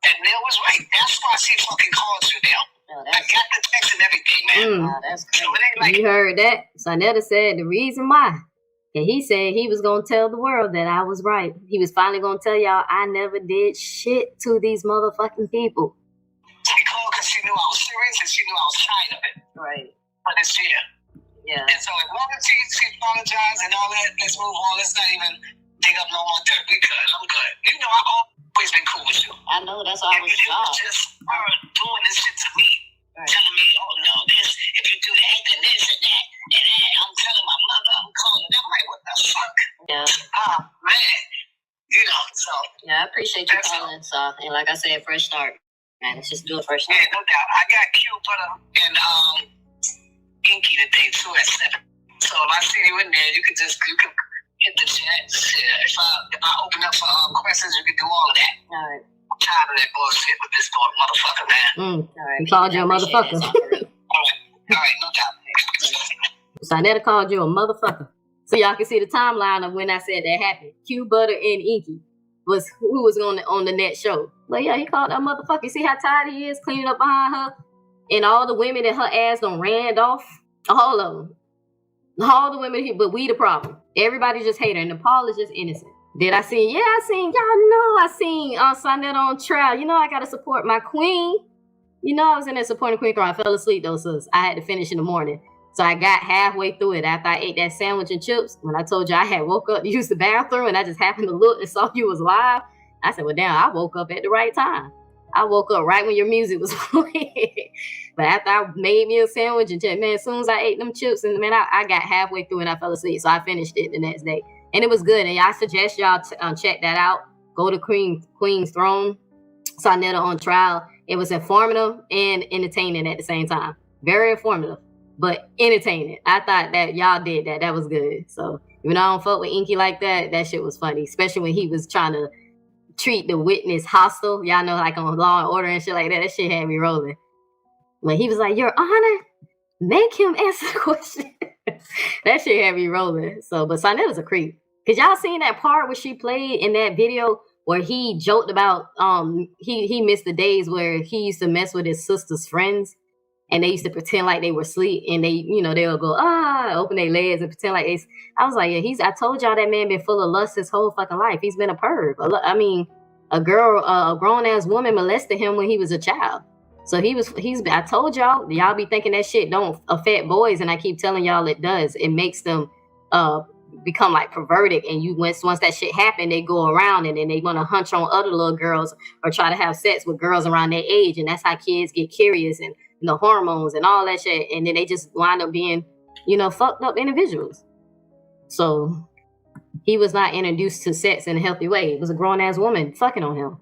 That Neil was right. That's why she fucking called you, Neil. I got the text and everything, man. That's so it ain't like you heard that? Saneter said the reason why. And he said he was going to tell the world that I was right. He was finally going to tell y'all I never did shit to these motherfucking people. She called because she knew I was serious and she knew I was tired of it. Right. But it's here. Yeah. And so as long as she apologized and all that, let's move on. Let's not even dig up no more dirt. We good. I'm good. You know I've always been cool with you. I know. That's why I was shocked. It was just her doing this shit to me. Right. Telling me, oh no, this, if you do that, then this and that, and that. I'm telling my mother, I'm calling them. I'm like, what the fuck? Yeah. Oh, man. You know, So yeah, I appreciate you calling. So, and like I said, fresh start. Man, let's just do a fresh start. Yeah, no doubt. I got Q Butter and Inky today too at 7. So if I see you in there, you can hit the chat. If I open up for questions, you can do all of that. All right. I'm tired of that bullshit with this motherfucker, man. All right. He called you a motherfucker. All right, no doubt. Saneter called you a motherfucker. So y'all can see the timeline of when I said that happened. Q Butter and Inky was who was on the net show. But yeah, he called that motherfucker. See how tired he is cleaning up behind her? And all the women that her ass done ran off. All of them. All the women here, but we the problem. Everybody just hate her. And Nepal is just innocent. Did I seen? Yeah, I seen. Y'all know I seen Saneter on trial. You know I gotta support my queen. You know I was in there supporting Queen Throne. I fell asleep though, sis. I had to finish in the morning. So I got halfway through it after I ate that sandwich and chips. When I told you I had woke up to use the bathroom and I just happened to look and saw you was live, I said, well, damn, I woke up at the right time. I woke up right when your music was playing. But after I made me a sandwich and man, as soon as I ate them chips, and man, I got halfway through and I fell asleep. So I finished it the next day. And it was good. And I suggest y'all check that out. Go to Queen's Throne, Saneter on trial. It was informative and entertaining at the same time. Very informative, but entertaining. I thought that y'all did that. That was good. So even though I don't fuck with Inky like that, that shit was funny. Especially when he was trying to treat the witness hostile. Y'all know, like on Law and Order and shit like that. That shit had me rolling. When he was like, Your Honor, make him answer the question. That shit had me rolling. So, but Saneter's a creep. Cause y'all seen that part where she played in that video where he joked about he missed the days where he used to mess with his sister's friends and they used to pretend like they were asleep and they they'll go open their legs and pretend like I was like, yeah, I told y'all that man been full of lust his whole fucking life. He's been a perv. I mean, a grown ass woman molested him when he was a child. So I told y'all be thinking that shit don't affect boys, and I keep telling y'all it does. It makes them become like perverted, and once that shit happen, they go around and then they want to hunch on other little girls or try to have sex with girls around their age, and that's how kids get curious and the hormones and all that shit, and then they just wind up being fucked up individuals. So he was not introduced to sex in a healthy way. It was a grown ass woman fucking on him.